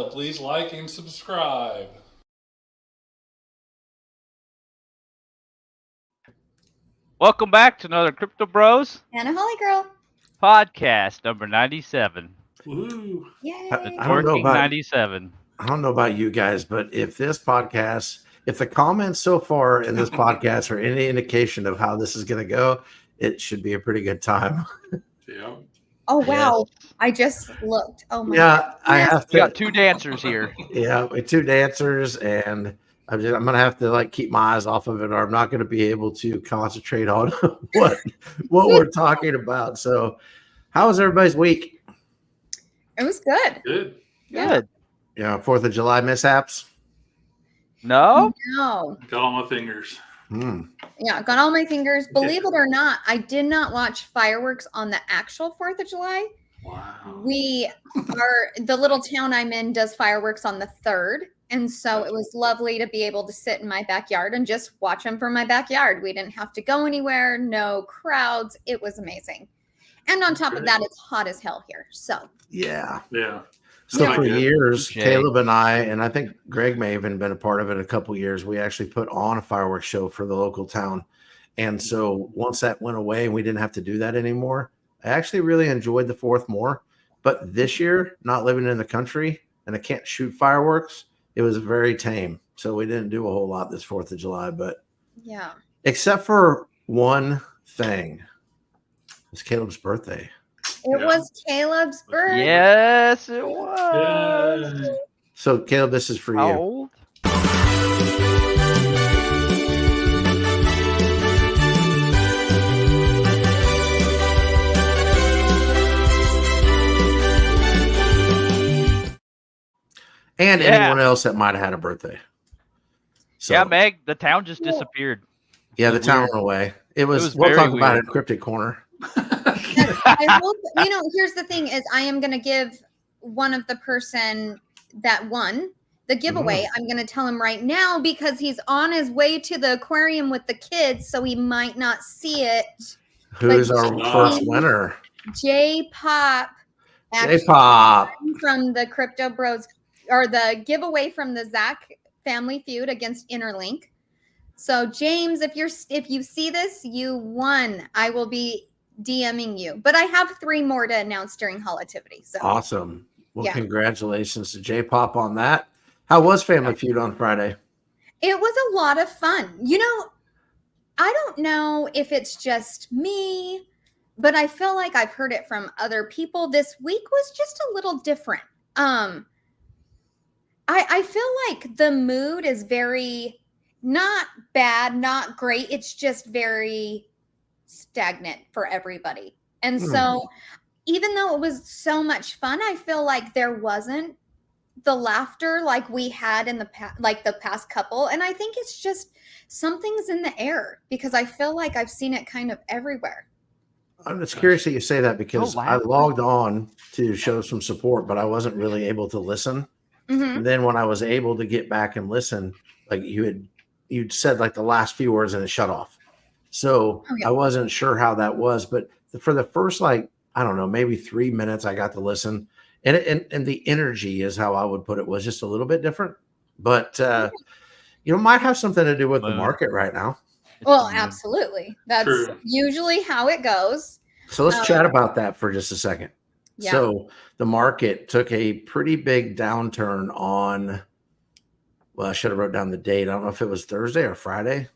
so please like and subscribe. Welcome back to another Crypto Bros And a Holly Girl. podcast, number 97. Woo! Yay. I don't know about 97. I don't know about you guys, but if the comments so far in this podcast are any indication of how this is going to go, it should be a pretty good time. Yeah. Oh, wow. Yes. I just looked. Oh, my Yeah, God. I have We got to. two dancers here. Yeah, with two dancers, and I'm going to have to keep my eyes off of it, or I'm not going to be able to concentrate on what we're talking about. So, how was everybody's week? It was good. Good. Good. Yeah, 4th of July mishaps. No? No. Got all my fingers. Yeah, got all my fingers. Believe it or not, I did not watch fireworks on the actual 4th of July. Wow. The little town I'm in does fireworks on the 3rd. And so it was lovely to be able to sit in my backyard and just watch them from my backyard. We didn't have to go anywhere, no crowds. It was amazing. And on top of that, it's hot as hell here. So Yeah. So For years, Okay. Caleb and I think Greg may have even been a part of it a couple years, we actually put on a fireworks show for the local town. And so once that went away and we didn't have to do that anymore, I actually really enjoyed the 4th more. But this year, not living in the country and I can't shoot fireworks, it was very tame. So we didn't do a whole lot this 4th of July, but yeah. except for one thing. It's Caleb's birthday. It was Caleb's birthday. Yes, it was. Yeah. So Caleb, this is for How you. old? And Yeah. anyone else that might have had a birthday. So, Yeah, Meg, the town just disappeared. yeah, the It was town weird. went away. It was was we'll very talk about it weird. in Cryptic Corner. I hope, here's the thing is I am going to give one of the person that won the giveaway. I'm going to tell him right now because he's on his way to the aquarium with the kids. So he might not see it. Who's But our James- first winner? J-Pop. actually J-Pop. won from the Crypto Bros or the giveaway from the Zach Family Feud against Interlink. So James, if you see this, you won. I will be DMing you, but I have 3 more to announce during Holativity. So Awesome. Well, Yeah. congratulations to J-Pop on that. How was Family Feud on Friday? it was a lot of fun. I don't know if it's just me, but I feel like I've heard it from other people. This week was just a little different. I feel like the mood is very not bad, not great. It's just very stagnant for everybody. And so even though it was so much fun, I feel like there wasn't the laughter like we had in the past couple. And I think it's just something's in the air because I feel like I've seen it kind of everywhere. I'm just curious that you say that because Oh, I laughter. logged on to show some support, but I wasn't really able to listen. Mhm. And then when I was able to get back and listen, you'd said the last few words and it shut off. So Oh, yeah. I wasn't sure how that was, but for the first I don't know, maybe 3 minutes I got to listen, and the energy is how I would put it was just a little bit different, but might have something to do with the market right now. Well, absolutely. That's True. usually how it goes. So let's chat about that for just a second. Yeah. So the market took a pretty big downturn on, well, I should have wrote down the date. I don't know if it was Thursday or Friday,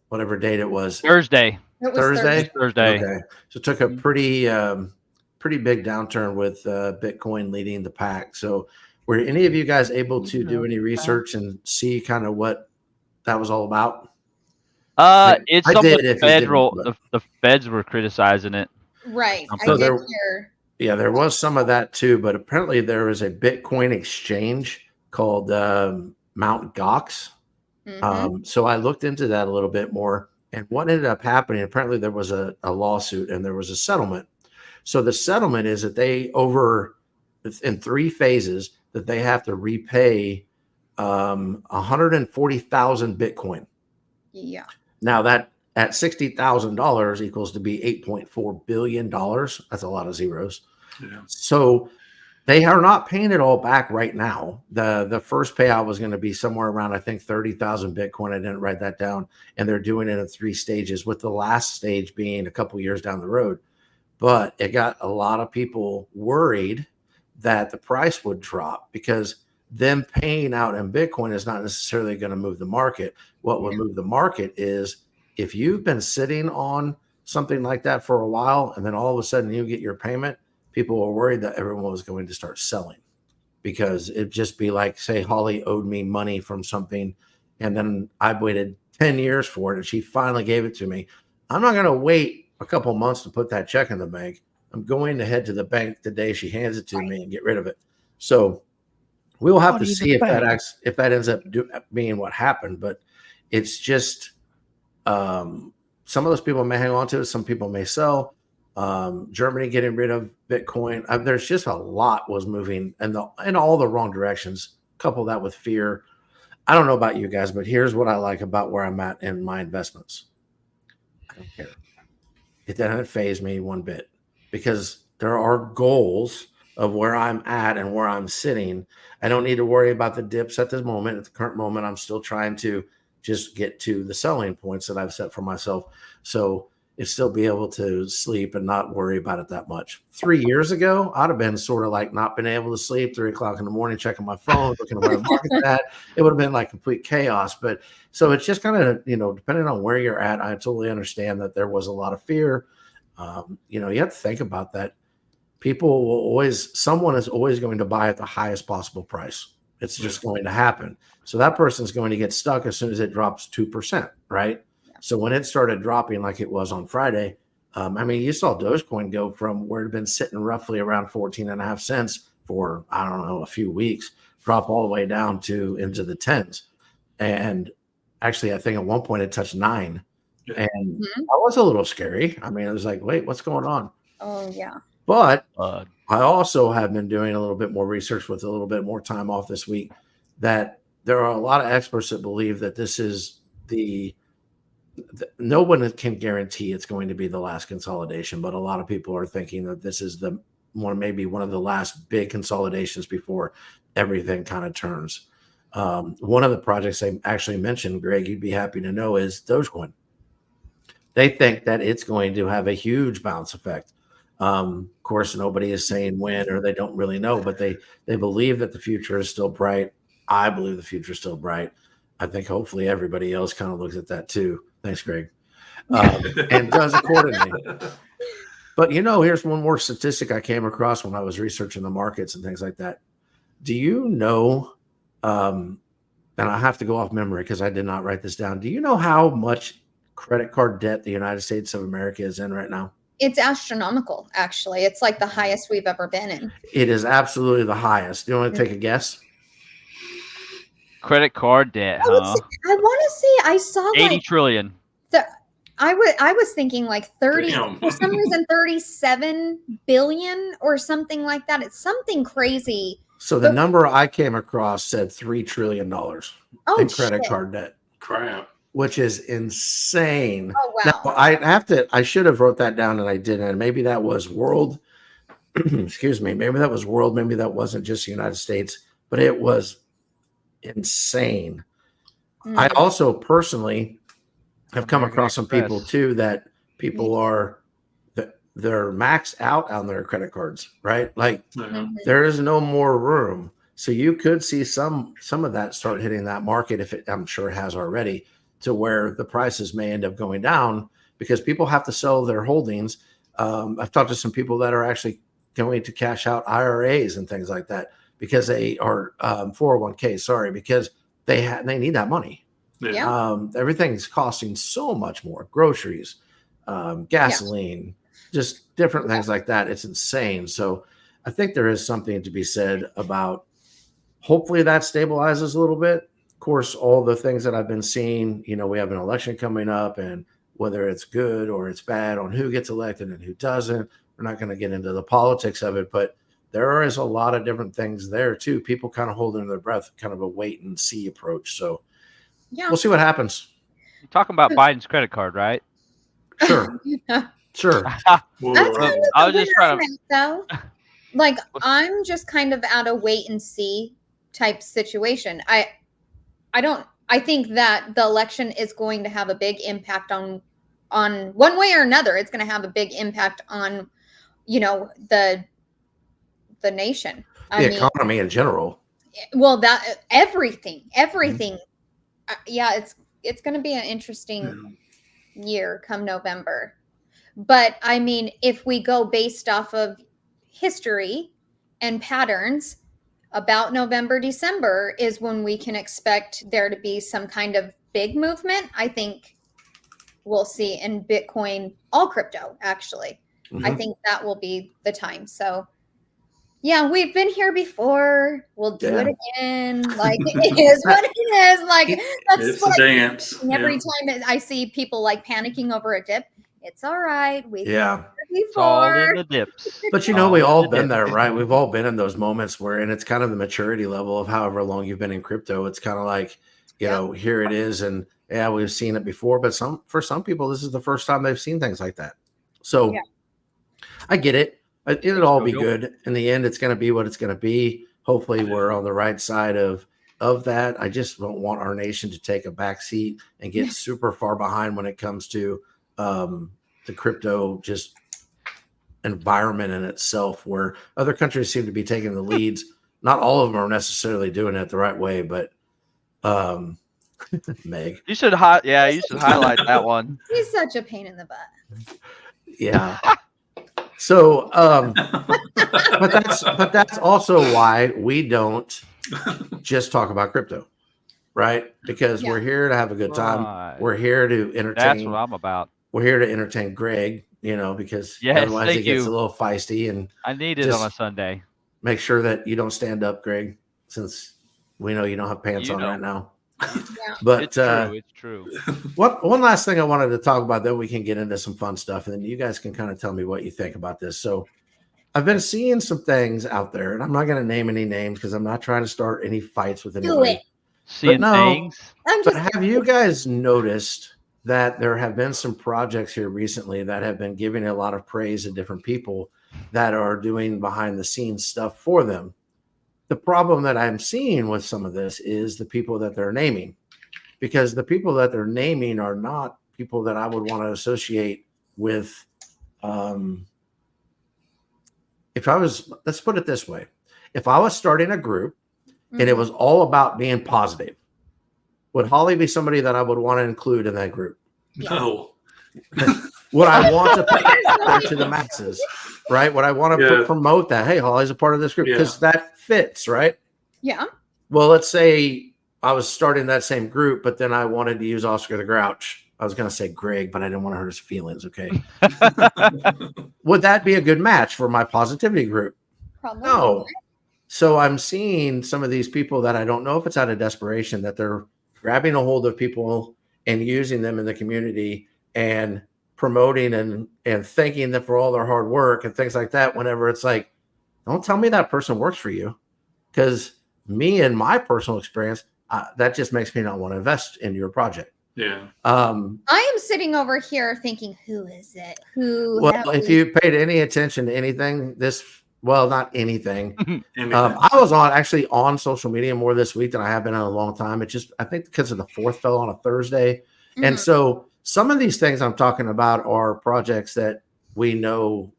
whatever date it was. Thursday. It was Thursday? Thursday. Okay. So it took a pretty big downturn with Bitcoin leading the pack. So were any of you guys able to do any research and see kind of what that was all about? It's I something did if you federal. didn't, The feds were criticizing it. Right. So I did there- hear. Yeah, there was some of that too, but apparently there is a Bitcoin exchange called Mount Gox. Mhm. So I looked into that a little bit more, and what ended up happening, apparently there was a lawsuit and there was a settlement. So the settlement is that in 3 phases, that they have to repay 140,000 Bitcoin. Yeah. Now that at $60,000 equals to be $8.4 billion. That's a lot of zeros. Yeah. So They are not paying it all back right now. The first payout was going to be somewhere around, I think, 30,000 Bitcoin. I didn't write that down. And they're doing it in 3 stages, with the last stage being a couple years down the road. But it got a lot of people worried that the price would drop, because them paying out in Bitcoin is not necessarily going to move the market. What would move the market is if you've been sitting on something like that for a while, and then all of a sudden you get your payment, people were worried that everyone was going to start selling, because it'd just be like, say, Holly owed me money from something, and then I waited 10 years for it, and she finally gave it to me. I'm not going to wait a couple months to put that check in the bank. I'm going to head to the bank the day she hands it to me and get rid of it. So we'll have to see if that ends up being what happened. But it's just some of those people may hang on to it. Some people may sell. Germany getting rid of Bitcoin. There's just a lot was moving in all the wrong directions. Couple that with fear. I don't know about you guys, but here's what I like about where I'm at in my investments. I don't care. It doesn't faze me one bit, because there are goals of where I'm at and where I'm sitting. I don't need to worry about the dips at this moment. At the current moment, I'm still trying to just get to the selling points that I've set for myself. So it's still be able to sleep and not worry about it that much. 3 years ago, I'd have been sort of like not been able to sleep, 3 o'clock in the morning, checking my phone, looking at where the market's at. It would have been like complete chaos. But so it's just kind of, depending on where you're at, I totally understand that there was a lot of fear. You have to think about that. People will always, someone is always going to buy at the highest possible price. It's just going to happen. So that person's going to get stuck as soon as it drops 2%, right? So when it started dropping like it was on Friday, you saw Dogecoin go from where it had been sitting roughly around 14.5 cents for, I don't know, a few weeks, drop all the way down to into the tens. And actually, I think at one point it touched 9. And that was a little scary. I was like, wait, what's going on? Oh, yeah. But I also have been doing a little bit more research with a little bit more time off this week, that there are a lot of experts that believe that this is no one can guarantee it's going to be the last consolidation, but a lot of people are thinking that this is maybe one of the last big consolidations before everything kind of turns. One of the projects I actually mentioned, Greg, you'd be happy to know, is Dogecoin. They think that it's going to have a huge bounce effect. Of course, nobody is saying when, or they don't really know, but they believe that the future is still bright. I believe the future is still bright. I think hopefully everybody else kind of looks at that too. Thanks, Greg. And does accordingly. But here's one more statistic I came across when I was researching the markets and things like that. Do you know, and I have to go off memory because I did not write this down. Do you know how much credit card debt the United States of America is in right now? It's astronomical, actually. It's like the highest we've ever been in. It is absolutely the highest. Do you want to take a guess? Credit card debt, I want to say I saw 80 trillion. I was thinking like 30, for some reason 37 billion or something like that. It's something crazy. So the number I came across said $3 trillion in credit card debt. Crap. Which is insane. Oh, wow. Now, I should have wrote that down and I didn't. Maybe that was world. Excuse me. Maybe that was world. Maybe that wasn't just the United States, but it was insane. I also personally have come across some people too, that people they're maxed out on their credit cards, right? Like there is no more room. So you could see some of that start hitting that market, if it, I'm sure it has already, to where the prices may end up going down because people have to sell their holdings. I've talked to some people that are actually going to cash out IRAs and things like that because they are 401k, sorry, because they need that money. Yeah. Everything's costing so much more. Groceries, gasoline, just different things like that. It's insane. So I think there is something to be said about hopefully that stabilizes a little bit. Of course, all the things that I've been seeing, we have an election coming up, and whether it's good or it's bad on who gets elected and who doesn't, we're not going to get into the politics of it, but there is a lot of different things there too. People kind of holding their breath, kind of a wait and see approach. So we'll see what happens. You're talking about Biden's credit card, right? Sure. Sure. That's I was just trying to. Like, I'm just kind of at a wait and see type situation. I think that the election is going to have a big impact on one way or another. It's going to have a big impact on, the nation. The economy in general. Well, that everything. Yeah, it's going to be an interesting year come November. But I mean, if we go based off of history and patterns, about November, December is when we can expect there to be some kind of big movement. I think we'll see in Bitcoin, all crypto, actually. I think that will be the time. So, yeah, we've been here before. We'll do it again. Like, it is what it is. Like, that's It's what a dance. every time I see people like panicking over a dip, it's all right. We've been here It's all before. in the dips. But we all been there, right? We've all been in those moments where, and it's kind of the maturity level of however long you've been in crypto. It's kind of like, here it is. And yeah, we've seen it before, but for some people, this is the first time they've seen things like that. So I get it. It'll all be good. In the end, it's going to be what it's going to be. Hopefully we're on the right side of that. I just don't want our nation to take a back seat and get super far behind when it comes to the crypto just environment in itself, where other countries seem to be taking the leads. Not all of them are necessarily doing it the right way, but Meg, you should highlight that one. He's such a pain in the butt. Yeah. So, but that's also why we don't just talk about crypto, right? Because we're here to have a good time. Right. We're here to entertain. That's what I'm about. We're here to entertain Greg, because otherwise it gets a little feisty. And I need it on a Sunday. Make sure that you don't stand up, Greg, since we know you don't have pants on right now. But it's true. One last thing I wanted to talk about, then we can get into some fun stuff, and then you guys can kind of tell me what you think about this. So I've been seeing some things out there, and I'm not going to name any names because I'm not trying to start any fights with anybody. Do it. Seeing things. But have you guys noticed that there have been some projects here recently that have been giving a lot of praise to different people that are doing behind the scenes stuff for them? The problem that I'm seeing with some of this is the people that they're naming, because the people that they're naming are not people that I would want to associate with. Let's put it this way. If I was starting a group and it was all about being positive, would Holly be somebody that I would want to include in that group? No. Would I want to put that to the masses, right? Would I want to promote that? Hey, Holly's a part of this group because that fits, right? Yeah. Well, let's say I was starting that same group, but then I wanted to use Oscar the Grouch. I was going to say Greg, but I didn't want to hurt his feelings. Okay. Would that be a good match for my positivity group? Probably. No. So I'm seeing some of these people that I don't know if it's out of desperation that they're grabbing a hold of people and using them in the community and promoting and thanking them for all their hard work and things like that. Whenever it's like, don't tell me that person works for you, because me and my personal experience, that just makes me not want to invest in your project. Yeah. I am sitting over here thinking, who is it? If you paid any attention to anything, not anything. I was actually on social media more this week than I have been in a long time. I think because of the 4th fell on a Thursday. Mm-hmm. And so some of these things I'm talking about are projects that we know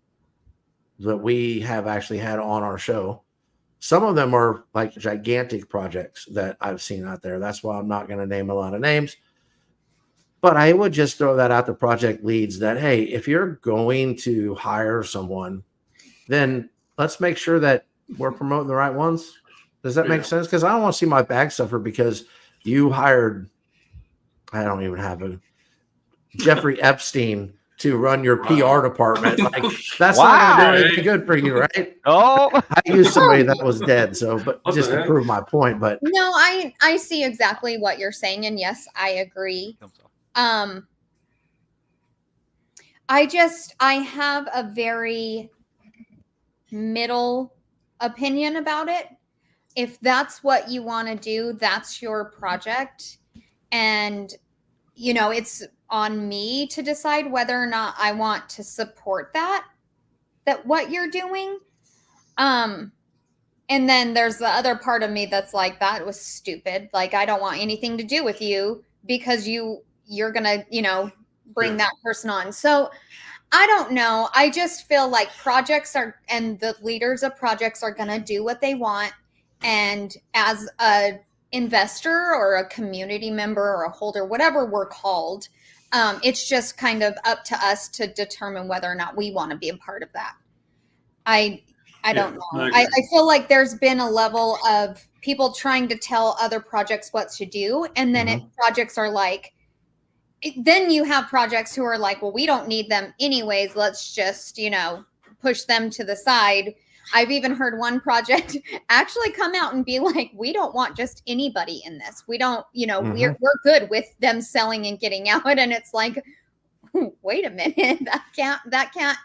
that we have actually had on our show. Some of them are like gigantic projects that I've seen out there. That's why I'm not going to name a lot of names. But I would just throw that out to project leads that, hey, if you're going to hire someone, then let's make sure that we're promoting the right ones. Does that make sense? Because I don't want to see my bag suffer because you hired, I don't even have Jeffrey Epstein to run your PR department. Like, that's not going to do anything good for you, right? Oh, I used somebody that was dead. But just to prove my point. But no, I see exactly what you're saying. And yes, I agree. I have a very middle opinion about it. If that's what you want to do, that's your project. And, it's on me to decide whether or not I want to support that what you're doing. And then there's the other part of me that's like, that was stupid. Like, I don't want anything to do with you because you're gonna, bring that person on. So I don't know. I just feel like projects and the leaders of projects are gonna do what they want. And as a investor or a community member or a holder, whatever we're called, it's just kind of up to us to determine whether or not we want to be a part of that. I don't know. I feel like there's been a level of people trying to tell other projects what to do. And then projects are like, then you have projects who are like, well, we don't need them anyways. Let's just, push them to the side. I've even heard one project actually come out and be like, we don't want just anybody in this. We don't, we're good with them selling and getting out. And it's like, wait a minute, that can't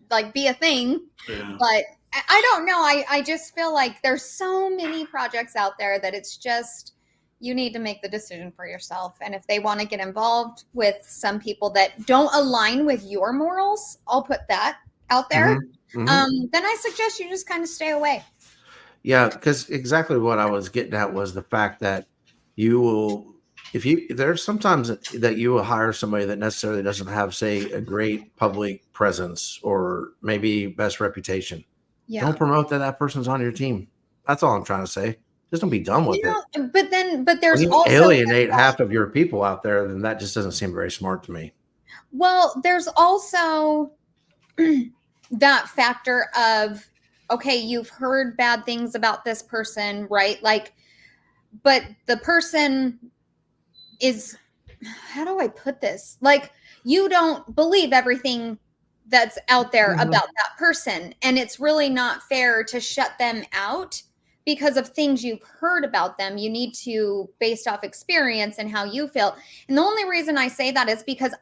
like be a thing. Yeah. But I don't know. I just feel like there's so many projects out there that it's just, you need to make the decision for yourself. And if they want to get involved with some people that don't align with your morals, I'll put that out there. Then I suggest you just kind of stay away. Yeah, because exactly what I was getting at was the fact that you will, there's sometimes that you will hire somebody that necessarily doesn't have, say, a great public presence or maybe best reputation. Yeah. Don't promote that person's on your team. That's all I'm trying to say. Just don't be done with it. But there's when you also alienate half of your people out there, then that just doesn't seem very smart to me. Well, there's also that factor of, okay, you've heard bad things about this person, right? Like, but the person is, how do I put this? Like, you don't believe everything that's out there about that person. And it's really not fair to shut them out because of things you've heard about them. You need to, based off experience and how you feel. And the only reason I say that is because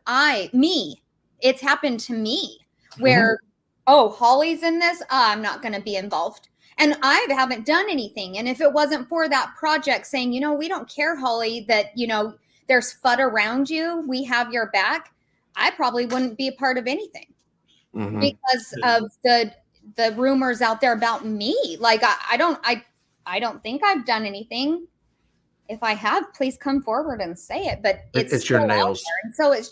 it's happened to me where, oh, Holly's in this, I'm not going to be involved. And I haven't done anything. And if it wasn't for that project saying, we don't care, Holly, that, there's FUD around you, we have your back, I probably wouldn't be a part of anything because of the rumors out there about me. Like, I don't think I've done anything. If I have, please come forward and say it. But it's your nails. And so it's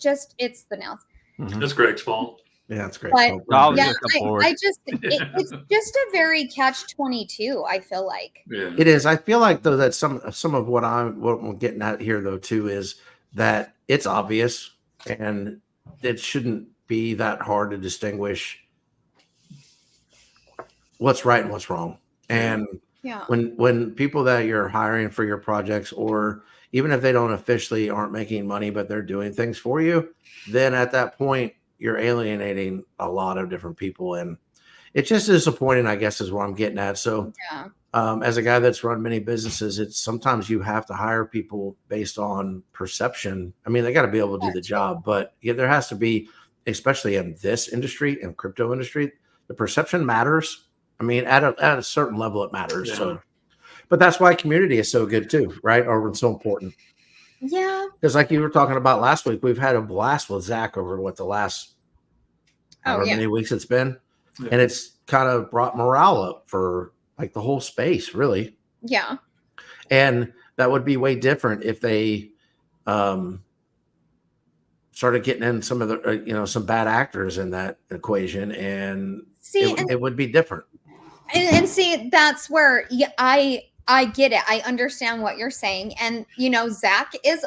the nails. It's Greg's fault. Yeah, it's great. But Yeah, it's just a very catch-22. I feel like it is. I feel like though that some of what I'm getting at here though too is that it's obvious and it shouldn't be that hard to distinguish what's right and what's wrong. And when people that you're hiring for your projects, or even if they don't officially aren't making money but they're doing things for you, then at that point you're alienating a lot of different people, and it's just disappointing, I guess, is what I'm getting at. So as a guy that's run many businesses, it's sometimes you have to hire people based on perception. I mean, they got to be able to do the job, but there has to be, especially in this industry and crypto industry, the perception matters. I mean, at a certain level, it matters. So, but that's why community is so good too, right? Or it's so important. Yeah. Because like you were talking about last week, we've had a blast with Zach over the last however many weeks it's been. Yeah. And it's kind of brought morale up for like the whole space, really. Yeah. And that would be way different if they started getting in some of the, some bad actors in that equation, and it would be different. And see, that's where I get it. I understand what you're saying. And, Zach is,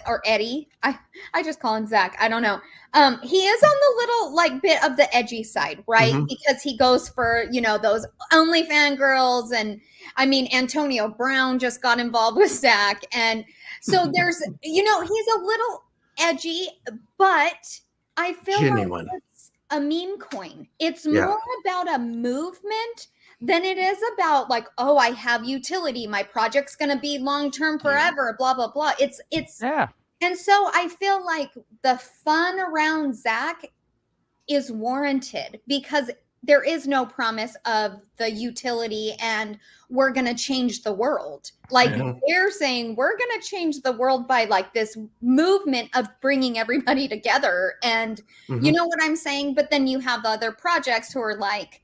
or Eddie, I just call him Zach. I don't know. He is on the little bit of the edgy side, right? Because he goes for, those OnlyFans girls. And Antonio Brown just got involved with Zach. And so there's, he's a little edgy, but I feel genuine. Like it's a meme coin. It's more about a movement than it is about like, oh, I have utility. My project's going to be long-term forever, blah, blah, blah. It's. And so I feel like the fun around Zach is warranted because there is no promise of the utility and we're going to change the world. Like they're saying, we're going to change the world by like this movement of bringing everybody together. And you know what I'm saying? But then you have the other projects who are like,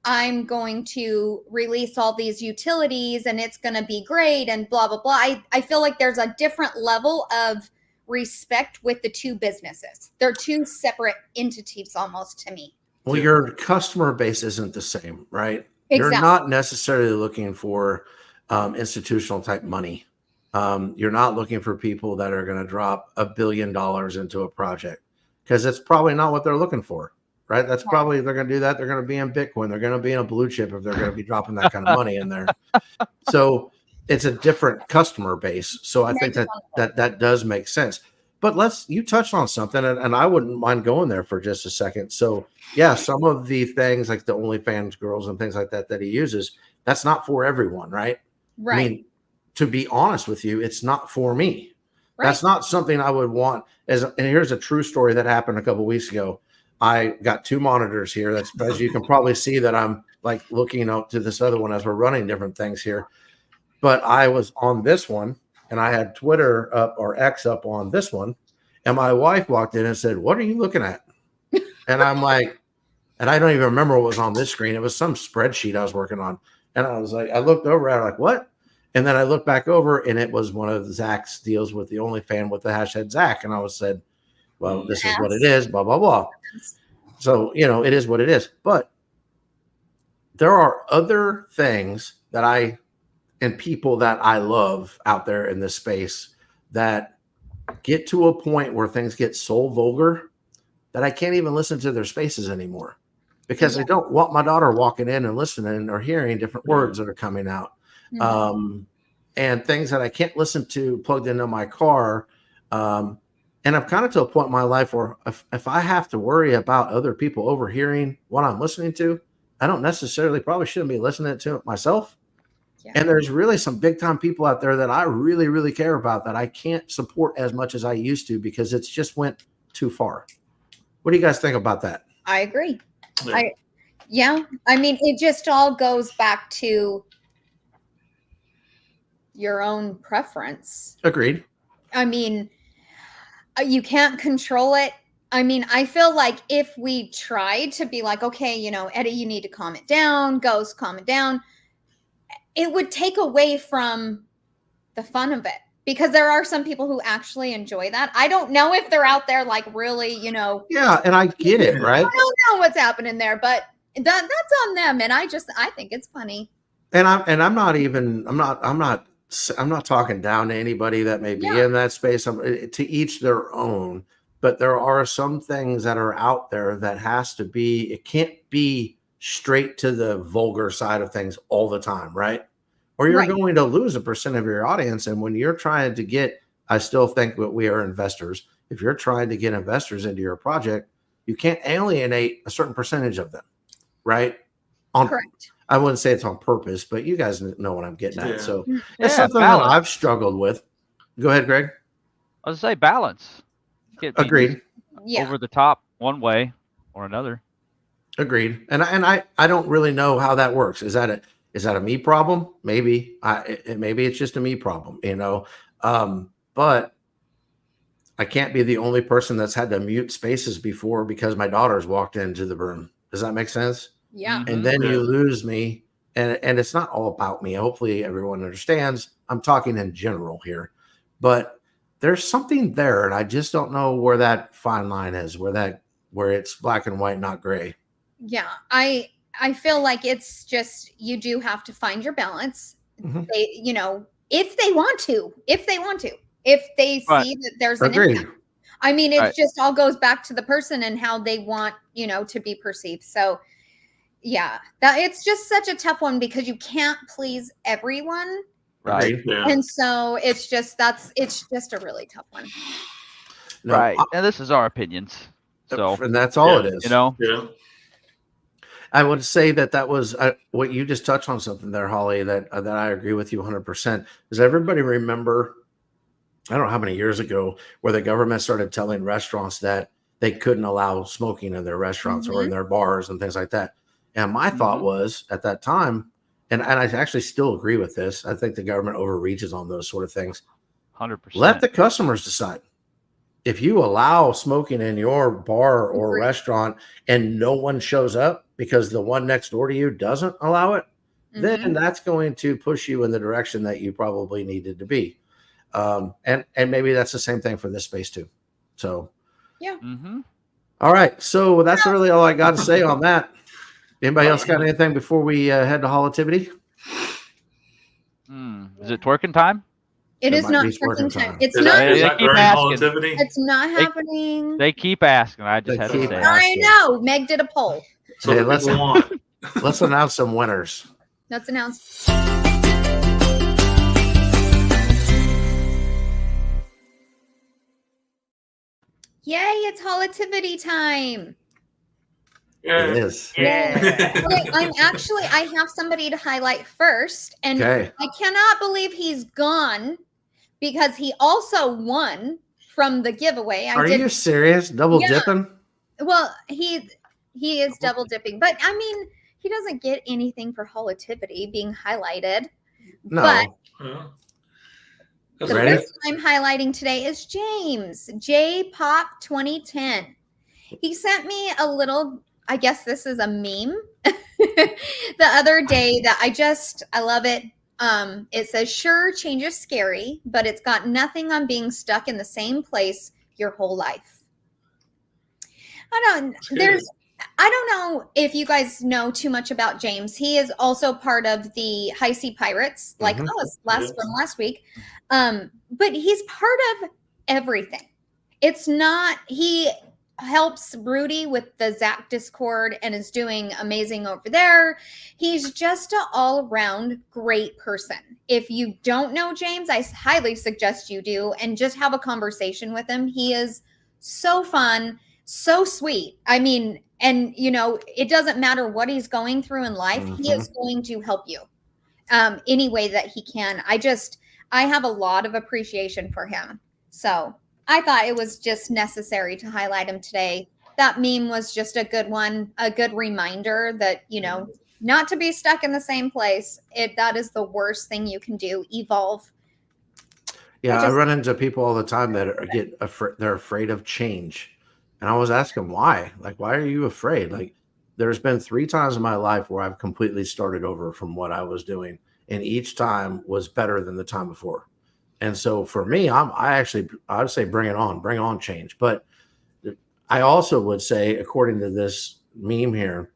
I'm going to release all these utilities and it's going to be great and blah, blah, blah. I feel like there's a different level of respect with the two businesses. They're two separate entities almost to me. Well, your customer base isn't the same, right? You're Exactly. not necessarily looking for institutional type money. You're not looking for people that are going to drop $1 billion into a project, because it's probably not what they're looking for, right? That's probably, they're going to do that. They're going to be in Bitcoin. They're going to be in a blue chip if they're going to be dropping that kind of money in there. So it's a different customer base. So I think that does make sense. But you touched on something, and I wouldn't mind going there for just a second. So yeah, some of the things like the OnlyFans girls and things like that he uses, that's not for everyone, right? Right. I mean, to be honest with you, it's not for me. Right. That's not something I would want. And here's a true story that happened a couple of weeks ago. I got two monitors here. That's, as you can probably see, that I'm like looking out to this other one as we're running different things here. But I was on this one, and I had Twitter up, or X up, on this one. And my wife walked in and said, "What are you looking at?" And I'm like, and I don't even remember what was on this screen. It was some spreadsheet I was working on. And I was like, I looked over at her like, "What?" And then I looked back over, and it was one of Zach's deals with the OnlyFans with the hashtag Zach. And I was said, well, this is what it is, blah, blah, blah. So, it is what it is. But there are other things that and people that I love out there in this space that get to a point where things get so vulgar that I can't even listen to their spaces anymore, because I don't want my daughter walking in and listening or hearing different words that are coming out. And things that I can't listen to plugged into my car. And I'm kind of to a point in my life where if I have to worry about other people overhearing what I'm listening to, I don't necessarily probably shouldn't be listening to it myself. Yeah. And there's really some big time people out there that I really, really care about that I can't support as much as I used to, because it's just went too far. What do you guys think about that? I agree. I mean, it just all goes back to your own preference. Agreed. I mean, you can't control it. I mean, I feel like if we tried to be like, okay, Eddie, you need to calm it down, Ghost, calm it down, it would take away from the fun of it, because there are some people who actually enjoy that. I don't know if they're out there like really, Yeah, and I get it, right? I don't know what's happening there, but that's on them. And I think it's funny. And I'm not talking down to anybody that may be in that space. To each their own. But there are some things that are out there that it can't be straight to the vulgar side of things all the time, right? Or you're going to lose a % of your audience. And when you're trying to get, I still think that we are investors. If you're trying to get investors into your project, you can't alienate a certain percentage of them, right? Correct. I wouldn't say it's on purpose, but you guys know what I'm getting at. So Yeah, it's something that I've struggled with. Go ahead, Greg. I was going to say balance. Agreed. Over the top one way or another. Agreed. And I don't really know how that works. Is that a me problem? Maybe. Maybe it's just a me problem, but I can't be the only person that's had to mute spaces before because my daughter's walked into the room. Does that make sense? Yeah. And then you lose me. And it's not all about me. Hopefully everyone understands. I'm talking in general here. But there's something there, and I just don't know where that fine line is, where it's black and white, not gray. Yeah. I feel like it's just, you do have to find your balance. Mm-hmm. If they want to, if they see that there's an impact. I mean, it just all goes back to the person and how they want, to be perceived. So yeah, it's just such a tough one, because you can't please everyone. Right. Yeah. And so it's just a really tough one. No, right. And this is our opinions. So, and that's all it is. Yeah. I would say that was what you just touched on something there, Holly, that I agree with you 100%. Does everybody remember, I don't know how many years ago, where the government started telling restaurants that they couldn't allow smoking in their restaurants or in their bars and things like that? And my thought was at that time, and I actually still agree with this, I think the government overreaches on those sort of things. 100%. Let the customers decide. If you allow smoking in your bar or restaurant and no one shows up, because the one next door to you doesn't allow it, then Mhm. that's going to push you in the direction that you probably needed to be. And maybe that's the same thing for this space too. So, Mm-hmm. all right. So that's really all I got to say on that. Anybody else got anything before we head to Holativity? Is it twerking time? It It is might not be twerking twerking time. time. It's Is not. that, is They that keep during asking. Holativity? It's not happening. They keep asking. I just They had keep to say. asking. I know. Meg did a poll. So Hey, the let's- people want. Let's announce some winners. Let's announce. Yay! It's Holativity time. Yeah. It is. Yeah. Okay, I have somebody to highlight first, and Okay. I cannot believe he's gone because he also won from the giveaway. Are you serious? Double Yeah. dipping? Well, he is double dipping, but I mean, he doesn't get anything for Holativity being highlighted. No. But Yeah. the That's Ready? okay. person I'm highlighting today is James, J Pop 2010. He sent me a little, I guess this is a meme the other day that I love it. It says, sure, change is scary, but it's got nothing on being stuck in the same place your whole life. I don't know if you guys know too much about James. He is also part of the High Sea Pirates, like Mhm. us last week. But he's part of everything. It's not, he helps Rudy with the Zach Discord and is doing amazing over there. He's just an all-around great person. If you don't know James, I highly suggest you do and just have a conversation with him. He is so fun, so sweet. I mean, and you know, it doesn't matter what he's going through in life. He is going to help you any way that he can. I have a lot of appreciation for him. So I thought it was just necessary to highlight him today. That meme was just a good one, a good reminder that, you know, not to be stuck in the same place. That is the worst thing you can do. Evolve. Yeah, I run into people all the time that they're afraid of change. And I always ask them why. Like, why are you afraid? Like, there's been 3 times in my life where I've completely started over from what I was doing, and each time was better than the time before. And so for me, I would say bring it on, bring on change. But I also would say, according to this meme here,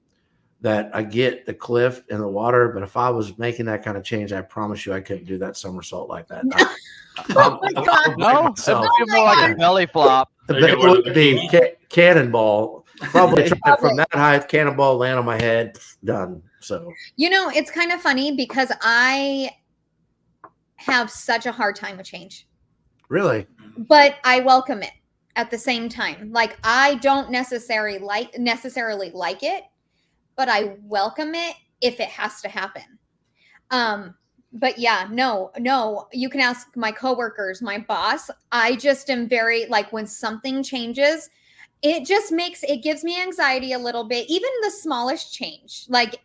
that I get the cliff and the water, but if I was making that kind of change, I promise you I couldn't do that somersault like that. Oh my God. No, it would be more like a belly flop. It would be cannonball. Probably trying from that height, cannonball land on my head, done. So, you know, it's kind of funny because I have such a hard time with change. Really? But I welcome it at the same time. Like, I don't necessarily like it, but I welcome it if it has to happen. But yeah, no, you can ask my coworkers, my boss. I just am very, like, when something changes, it gives me anxiety a little bit, even the smallest change. Like,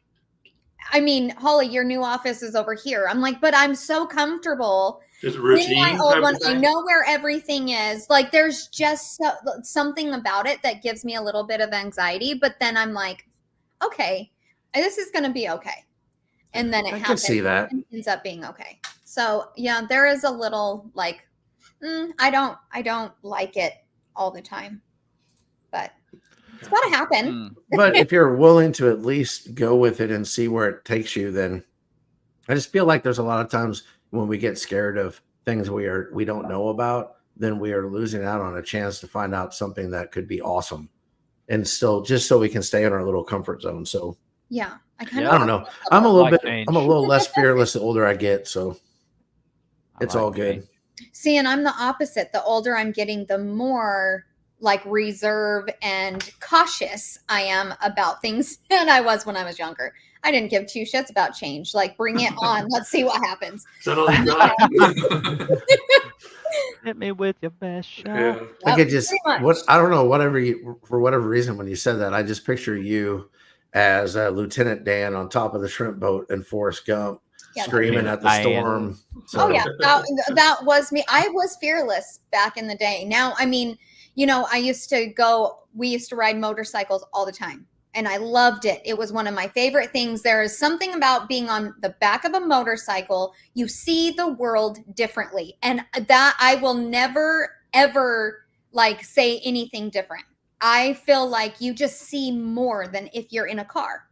I mean, Holly, your new office is over here. I'm like, but I'm so comfortable. Just routine. In my old one, I know where everything is. Like, there's just something about it that gives me a little bit of anxiety. But then I'm like, okay, this is going to be okay. And then it I happens. can see that. And ends up being okay. So yeah, there is a little like, I don't like it all the time, but it's got to happen. But if you're willing to at least go with it and see where it takes you, then I just feel like there's a lot of times when we get scared of things we don't know about, then we are losing out on a chance to find out something that could be awesome. And still, just so we can stay in our little comfort zone. So yeah, I don't know. I'm a little less fearless the older I get. So it's all good. See, and I'm the opposite. The older I'm getting, the more like reserve and cautious I am about things than I was when I was younger. I didn't give 2 shits about change. Like, bring it on. Let's see what happens. Is that all you got? Hit me with your best shot. Yeah. I could just I don't know, for whatever reason, when you said that, I just picture you as Lieutenant Dan on top of the shrimp boat in Forrest Gump, screaming at the storm. So. Oh yeah, that was me. I was fearless back in the day. Now, I mean, you know, we used to ride motorcycles all the time. and I loved it. It was one of my favorite things. There is something about being on the back of a motorcycle. You see the world differently. And that I will never, ever like say anything different. I feel like you just see more than if you're in a car.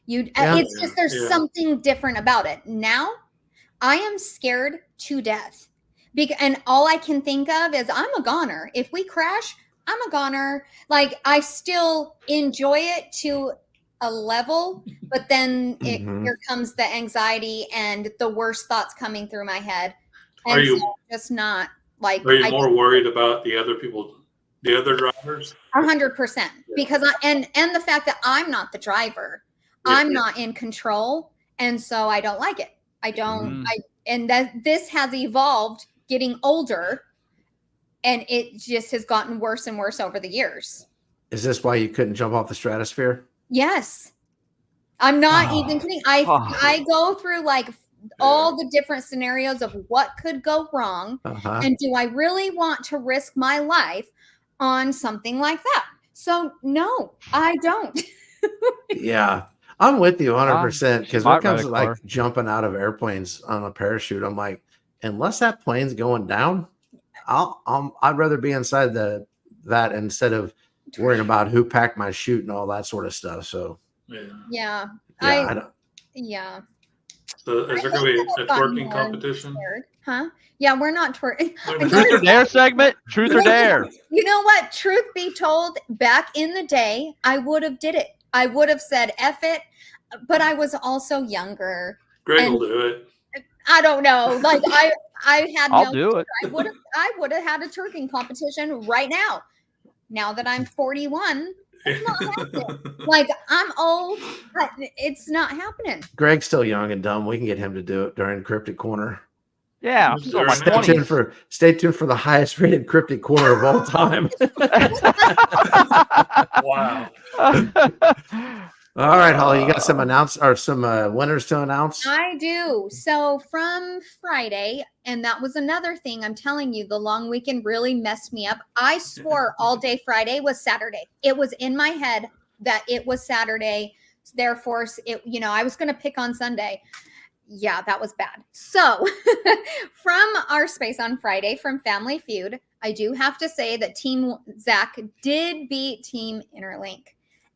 It's just, there's something different about it. Now I am scared to death. And all I can think of is I'm a goner. If we crash, I'm a goner. Like, I still enjoy it to a level, but then here comes the anxiety and the worst thoughts coming through my head. And so just not like. Are you more worried about the other people, the other drivers? 100%, because and the fact that I'm not the driver, I'm not in control, and so I don't like it. I don't. And that this has evolved, getting older. And it just has gotten worse and worse over the years. Is this why you couldn't jump off the stratosphere? Yes. I'm not even kidding. I go through like all the different scenarios of what could go wrong. And do I really want to risk my life on something like that? So no, I don't. Yeah. I'm with you 100%. Because when it comes to like jumping out of airplanes on a parachute, I'm like, unless that plane's going down, I'd rather be inside that instead of worrying about who packed my chute and all that sort of stuff. So yeah. So is there going to be a twerking competition? Huh? Yeah, we're not twerking. Truth or dare segment? Truth or dare? You know what? Truth be told, back in the day, I would have did it. I would have said F it, but I was also younger. Greg will do it. I don't know. Like I had I'll do it. I would have had a twerking competition right now. Now that I'm 41, it's not happening. Like, I'm old, but it's not happening. Greg's still young and dumb. We can get him to do it during Cryptic Corner. Yeah, I'm still in my 20s. Stay tuned for the highest rated Cryptic Corner of all time. Wow. All right, Holly, you got some winners to announce? I do. So from Friday, and that was another thing, I'm telling you, the long weekend really messed me up. I swore all day Friday was Saturday. It was in my head that it was Saturday. Therefore, I was going to pick on Sunday. Yeah, that was bad. So from our space on Friday, from Family Feud, I do have to say that Team Zach did beat Team Interlink.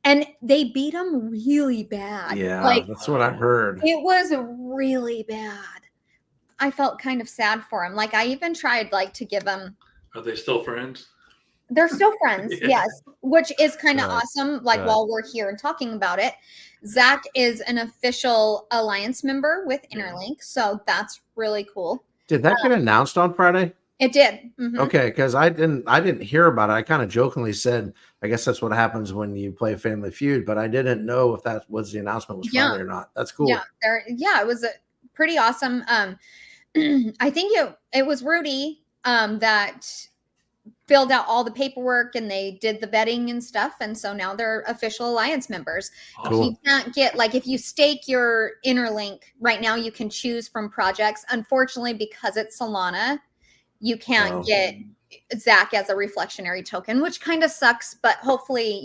And they beat them really bad. Yeah, like, that's what I heard. It was really bad. I felt kind of sad for him. Like, I even tried to give them. Are they still friends? They're still friends, yes, which is kind of awesome. While we're here and talking about it, Zach is an official alliance member with Interlink, so that's really cool. Did that get announced on Friday? It did. Okay, because I didn't hear about it. I kind of jokingly said, I guess that's what happens when you play Family Feud, but I didn't know if that was the announcement was Friday or not. That's cool. Yeah, it was pretty awesome. I think it was Rudy that filled out all the paperwork and they did the vetting and stuff, and so now they're official alliance members. Cool. You can't get if you stake your Interlink right now, you can choose from projects. Unfortunately, because it's Solana, you can't get Zach as a reflectionary token, which kind of sucks, but hopefully,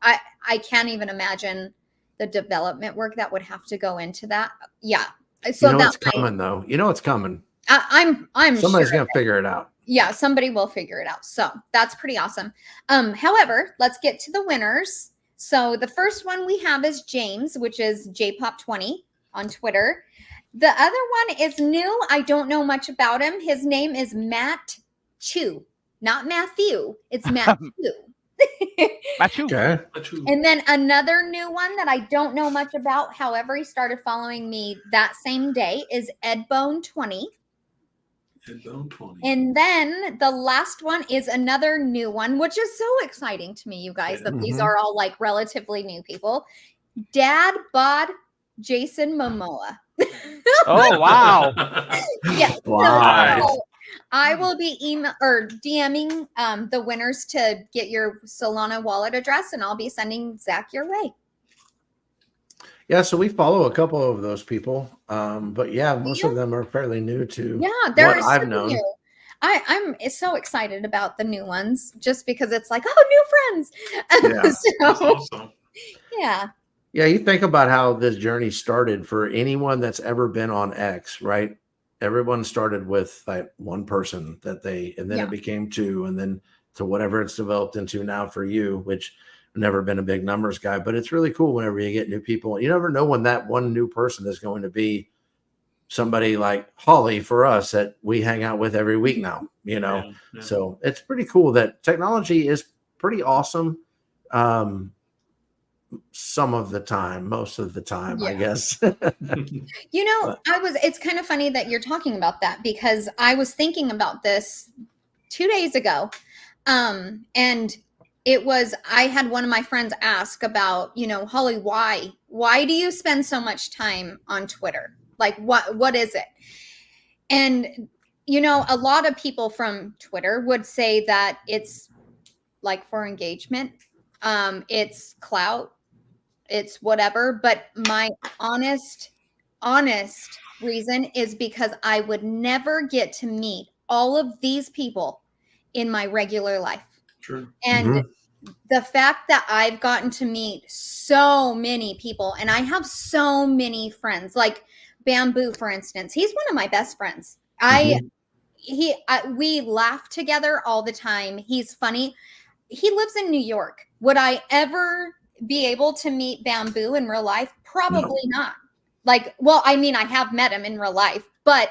I can't even imagine the development work that would have to go into that. Yeah. So it's coming though. It's coming. I'm somebody's sure going to figure it out. Yeah, somebody will figure it out. So that's pretty awesome. However, let's get to the winners. So the first one we have is James, which is JPop20 on Twitter. The other one is new. I don't know much about him. His name is Matt Chu, not Matthew. It's Matt Chu. Machu. Okay. And then another new one that I don't know much about. However, he started following me that same day is Edbone20. And then the last one is another new one, which is so exciting to me, you guys, that these are all relatively new people. Dad Bod Jason Momoa. Oh, wow. Yeah. Wow. So I will be DMing the winners to get your Solana wallet address, and I'll be sending Zach your way. Yeah, so we follow a couple of those people, but most of them are fairly new to they're what I've known. New. I'm so excited about the new ones, just because it's new friends. Yeah. So, That's awesome. Yeah. Yeah, you think about how this journey started for anyone that's ever been on X, right? Everyone started with like one person and then it became two, and then to whatever it's developed into now for you, which I've never been a big numbers guy, but it's really cool whenever you get new people. You never know when that one new person is going to be somebody like Holly for us that we hang out with every week now, Yeah. So it's pretty cool that technology is pretty awesome. Some of the time, most of the time, I guess. It's kind of funny that you're talking about that, because I was thinking about this 2 days ago. And I had one of my friends ask about, Holly, why do you spend so much time on Twitter? Like, what is it? And, a lot of people from Twitter would say that it's like for engagement. It's clout. It's whatever. But my honest reason is because I would never get to meet all of these people in my regular life. True. And the fact that I've gotten to meet so many people, and I have so many friends, like Bamboo, for instance, he's one of my best friends. We laugh together all the time. He's funny. He lives in New York. Would I ever be able to meet Bamboo in real life? Probably not. Like, well, I mean, I have met him in real life, but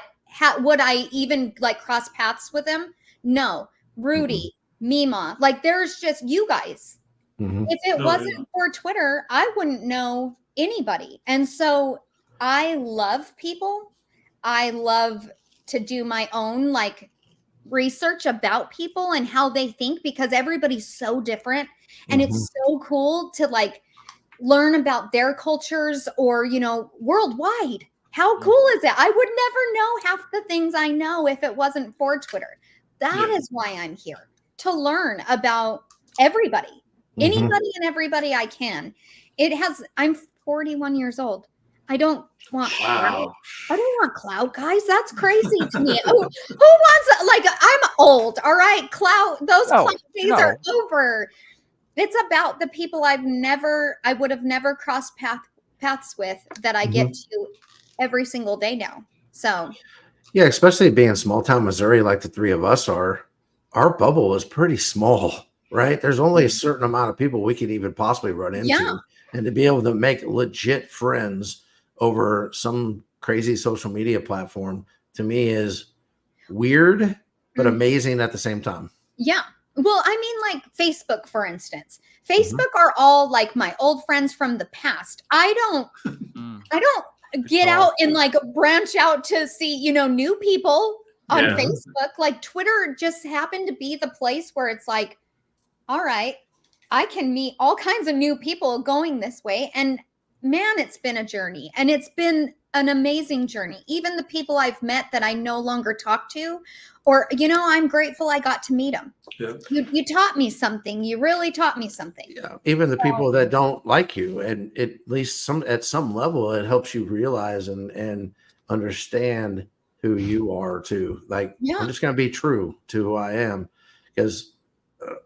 would I even like cross paths with him? No. Rudy, Mima, like there's just you guys. If it wasn't for Twitter, I wouldn't know anybody. And so I love people. I love to do my own like research about people and how they think, because everybody's so different. And it's so cool to like learn about their cultures or, worldwide. How cool is it? I would never know half the things I know if it wasn't for Twitter. That is why I'm here, to learn about everybody, anybody and everybody I can. I'm 41 years old. I don't want clout. I don't want clout, guys. That's crazy to me. Who wants, like, I'm old. All right. Those clout days are over. It's about the people I would have never crossed paths with that I get to every single day now. So yeah, especially being small town Missouri, like the three of us are, our bubble is pretty small, right? There's only a certain amount of people we could even possibly run into, and to be able to make legit friends over some crazy social media platform, to me, is weird but amazing at the same time. Yeah. Well, I mean, like Facebook, for instance. Facebook are all like my old friends from the past. I don't get out and like branch out to see, new people on Facebook. Like Twitter just happened to be the place where it's like, all right, I can meet all kinds of new people going this way. And man, it's been a journey, and it's been an amazing journey. Even the people I've met that I no longer talk to, or, I'm grateful I got to meet them. Yeah. You taught me something. You really taught me something. Yeah. Even the people that don't like you, and at least at some level, it helps you realize and understand who you are too. Like, I'm just going to be true to who I am, because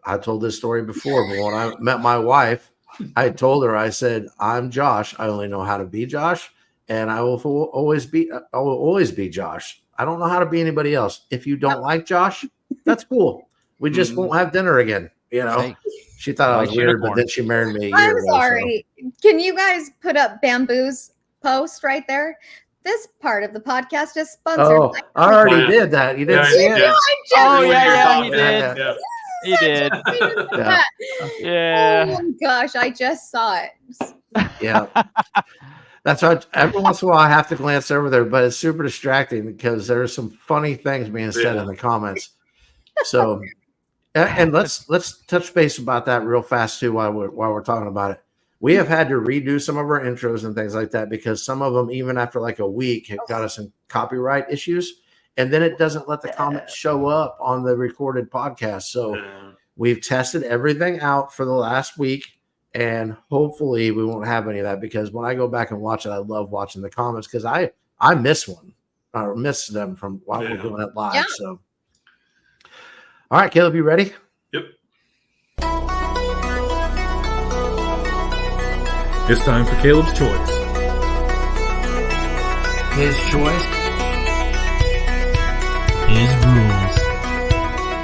I told this story before, but when I met my wife, I told her, I said, I'm Josh. I only know how to be Josh, and I will always be Josh. I don't know how to be anybody else. If you don't like Josh, that's cool. We just won't have dinner again. She thought I was weird, but then she married me a year ago. I'm sorry. So. Can you guys put up Bamboo's post right there? This part of the podcast is sponsored. Oh, I already did that. You didn't see it? He did. Yeah. He did. Yeah. Oh my gosh, I just saw it. Yeah. That's why every once in a while I have to glance over there, but it's super distracting because there's some funny things being said in the comments. So, and let's touch base about that real fast too while we're talking about it. We have had to redo some of our intros and things like that because some of them, even after like a week, have got us in copyright issues. And then it doesn't let the comments show up on the recorded podcast. So we've tested everything out for the last week, and hopefully we won't have any of that, because when I go back and watch it, I love watching the comments because I miss them from while we're doing it live. Yeah. So, all right, Caleb, you ready? Yep. It's time for Caleb's Choice. His choice. His rules.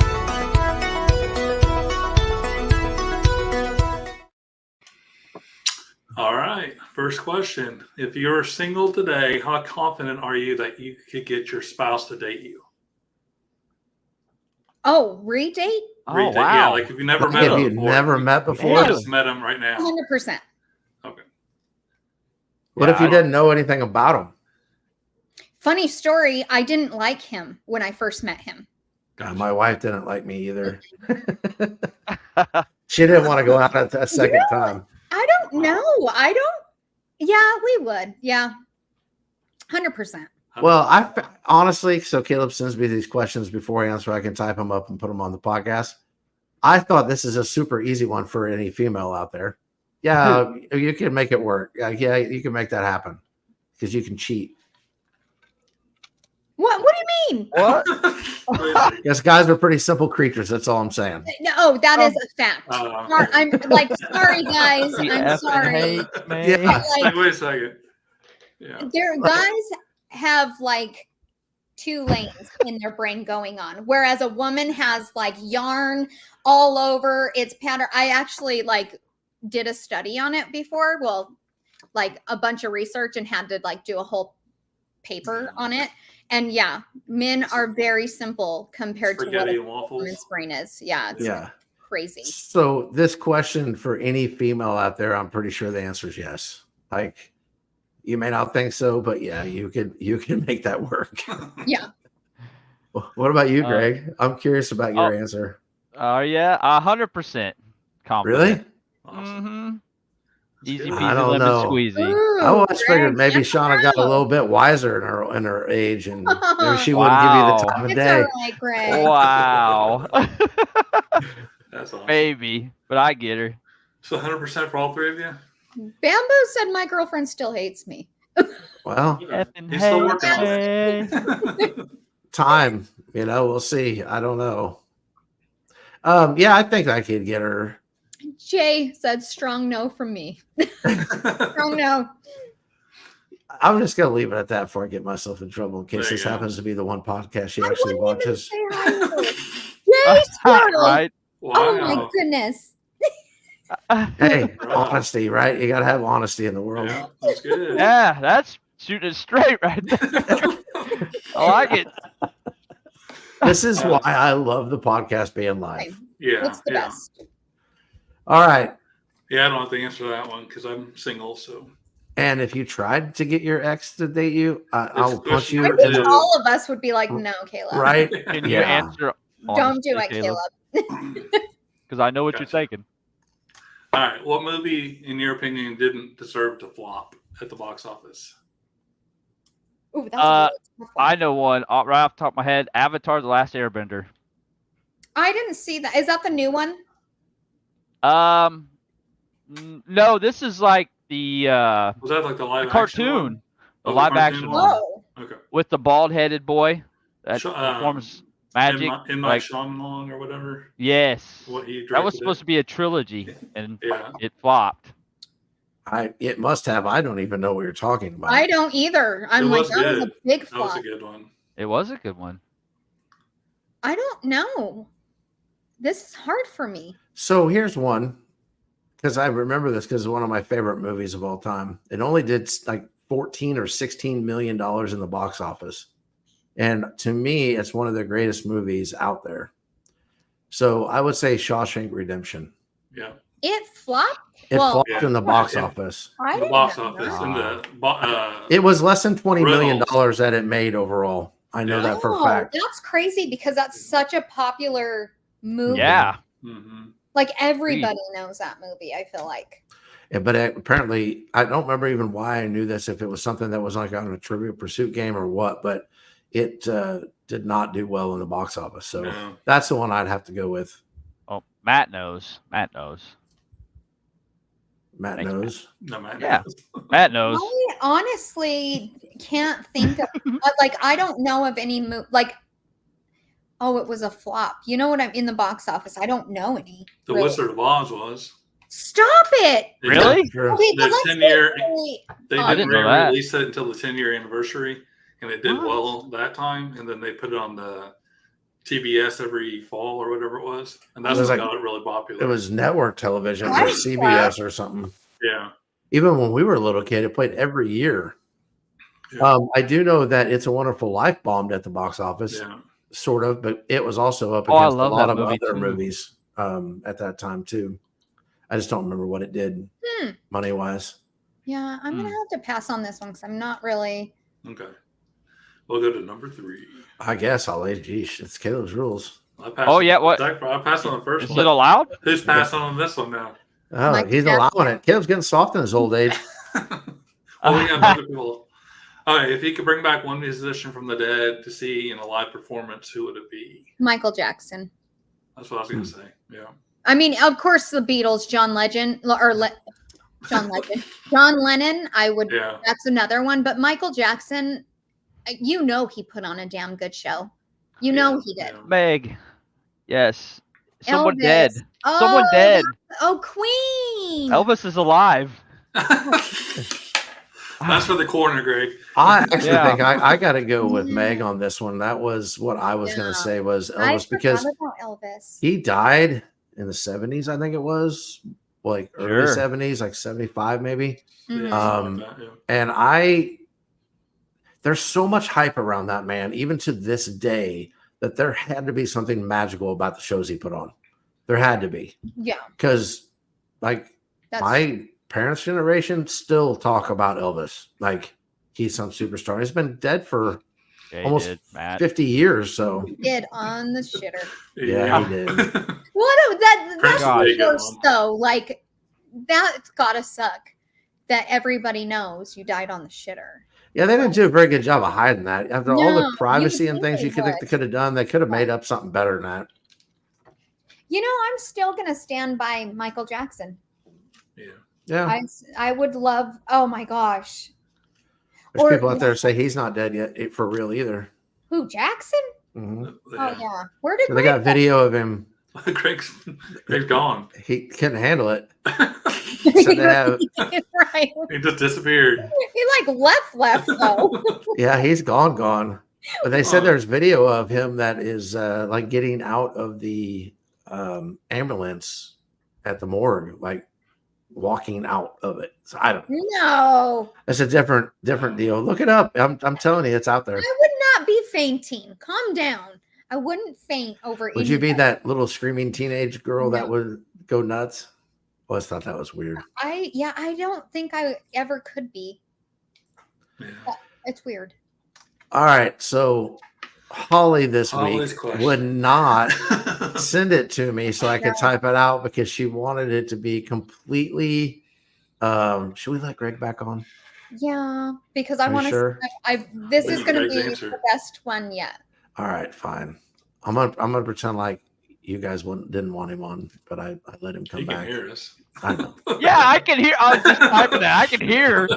All right. First question. If you're single today, how confident are you that you could get your spouse to date you? Oh, redate? Oh, Yeah, wow. like if you never Like, met have him you before. never met You before? just met him right now. 100%. Okay. What if you didn't know anything about him? Funny story. I didn't like him when I first met him. My wife didn't like me either. She didn't want to go out a second time. I don't know. Yeah, we would. Yeah. 100%. Well, honestly, so Caleb sends me these questions before I answer. I can type them up and put them on the podcast. I thought this is a super easy one for any female out there. Yeah, you can make it work. Yeah, you can make that happen because you can cheat. What do you mean? What? Yes, guys are pretty simple creatures. That's all I'm saying. No, that is a fact. I'm like, sorry, guys. He I'm effing sorry. hates me. Yeah. Like, Wait a second. Yeah. guys have like 2 lanes in their brain going on, whereas a woman has like yarn all over its pattern. I actually like did a study on it before. Well, like a bunch of research and had to like do a whole paper on it. And yeah, men are very simple compared to what Spaghetti a and waffles. woman's brain is. Yeah, it's Yeah. crazy. So this question for any female out there, I'm pretty sure the answer is yes. Like, you may not think so, but yeah, you can make that work. Yeah. What about you, Greg? I'm curious about your answer. Yeah, 100% confident. Really? Mm-hmm. Easy good. peasy, I don't lemon know. squeezy. I always figured Greg, maybe Shauna got a wow. little bit wiser in her age, and maybe she wouldn't give you the time of It's day. all right, Greg. Wow. That's awesome. Maybe, but I get her. So 100% for all 3 of you? Bamboo said my girlfriend still hates me. Well, Effing He's still hates working on me. it. time, we'll see. I don't know. Yeah, I think I could get her. Jay said strong no from me. Strong no. I'm just gonna leave it at that before I get myself in trouble in case There you this go. happens to be the one podcast she I actually wouldn't even watches. say hi to her. Jay Squirtle. Right? Wow. Oh my goodness. Hey, Right. honesty, right? You gotta have honesty in the world. Yeah, that's good. Yeah, that's shooting it straight right there. I like it. This is why I love the podcast being live. Yeah. It's the yeah. best. All right. Yeah, I don't have to answer that one because I'm single. So And if you tried to get your ex to date you, I'll punch you. I Sure think do. all of us would be like, no, Caleb. Right? Can you Yeah. answer? Don't do it, Caleb. Because I know what you're Gotcha. thinking. all right, what movie, in your opinion, didn't deserve to flop at the box office? Ooh, that's a really tough one. I know one right off the top of my head. Avatar: The Last Airbender. I didn't see that. Is that the new one? No, this is like the Was that like the live action cartoon, one? the Oh, live cartoon action one? one Oh. Okay. with the bald-headed boy that Sh- performs magic. In like, Shyamalan or whatever. yes, What he that was directed supposed to be a trilogy, and Yeah. it flopped. It must have. I don't even know what you're talking about. I don't either. I'm It like, was that was a good. big That was flop. a good one. It was a good one. I don't know. This is hard for me. So here's one, because I remember this because it's one of my favorite movies of all time. It only did like 14 or 16 million dollars in the box office, and to me, it's one of the greatest movies out there. So I would say Shawshank Redemption. Yeah. It flopped. It Well, flopped in the box Yeah. office. I The didn't box know office that. and the It was less than $20 million Reynolds. that it made overall. I know Yeah. that for a Oh, fact. that's crazy because that's such a popular movie. Yeah, Mhm. Like everybody knows that movie, I feel like. Yeah, but apparently, I don't remember even why I knew this, if it was something that was like on a Trivial Pursuit game or what, but it did not do well in the box office. So No. that's the one I'd have to go with. oh, Matt knows. Matt knows. Matt Thanks, knows. No, man. Yeah. Matt knows. I honestly can't think of like I don't know of any like oh, it was a flop. You know what I'm in the box office. I don't know any. The really. Wizard of Oz was. Stop it. Really? Okay, but The let's 10-year. They I didn't didn't know that. re-release it until the 10-year anniversary, and it did What? well that time. And then they put it on the TBS every fall or whatever it was, and that's It was what like- got it really popular. It was network television or Right. CBS or something. Yeah. Even when we were a little kid, it played every year. Yeah. I do know that It's a Wonderful Life bombed at the box office, Yeah. sort of, but it was also up Oh, I against a love lot that of movie, other too. movies at that time too. I just don't remember what it did money wise. Yeah, I'm gonna have to pass on this one because I'm not really. Okay. We'll go to number 3. I guess I'll lay. Geesh, it's Caleb's rules. I passed Oh, on- yeah, what? I passed on the first Is one. it allowed? Who's passing on this one now? Oh, Michael he's Jackson. allowing it. Caleb's getting soft in his old age. Well, we have other people. All right, if you could bring back one musician from the dead to see in a live performance, who would it be? Michael Jackson. That's what I was going to say. Yeah. I mean, of course, the Beatles, John Legend, John Legend, John Lennon. I would. Yeah. That's another one. But Michael Jackson, you know, he put on a damn good show. You know, he did. Yeah. Meg. Yes. Someone Elvis. dead. Oh, Someone dead. Oh, Queen. Elvis is alive. That's for the corner, Greg. I actually Yeah. think I got to go with Meg on this one. That was what I was going Yeah. to say was I Elvis because forgot about Elvis. he died in the 70s, I think it was, like early Sure. 70s, like 75 maybe. Mhm. Yeah, something Um, like that, yeah. And there's so much hype around that man, even to this day, that there had to be something magical about the shows he put on. There had to be. Yeah, Because, like, that's my parents' generation still talk about Elvis. Like, he's some superstar. He's been dead for Yeah, he almost did, Matt. 50 years. So, did on the shitter. yeah, he did. What that's Prince God. the is a good worst one. though. Like that's gotta suck. That everybody knows you died on the shitter. Yeah, they didn't do a very good job of hiding that. After all No, the you privacy and think things they you could would. they could have done, they could have made up something better than that. You know, I'm still gonna stand by Michael Jackson. Yeah. Yeah. I would love. Oh my gosh, There's or- people out there that say he's not dead yet for real either. who Jackson? Mhm. Oh yeah, where did So they got Greg go? video of him. Greg's gone. He couldn't handle it. So they have, Right. He just disappeared. He like left though. yeah, he's gone. But they said Oh. there's video of him that is like getting out of the ambulance at the morgue, like walking out of it. So I don't. No, It's a different deal. Look it up. I'm telling you, it's out there. I would not be fainting. Calm down. I wouldn't faint over. Would you be anybody. that little screaming teenage girl that No. would go nuts? I always thought that was weird. I don't think I ever could be. Yeah. It's weird. All right, so Holly this Holly's week question. would not send it to me so I could No. type it out because she wanted it to be completely. Should we let Greg back on? Yeah, because I Are you want to. sure? This is Wait, going to Greg's be answer. the best one yet. All right, fine. I'm gonna pretend like you guys didn't want him on, but I let him come He can back. hear us. I know. Yeah, I can hear. I was just typing that. I can hear.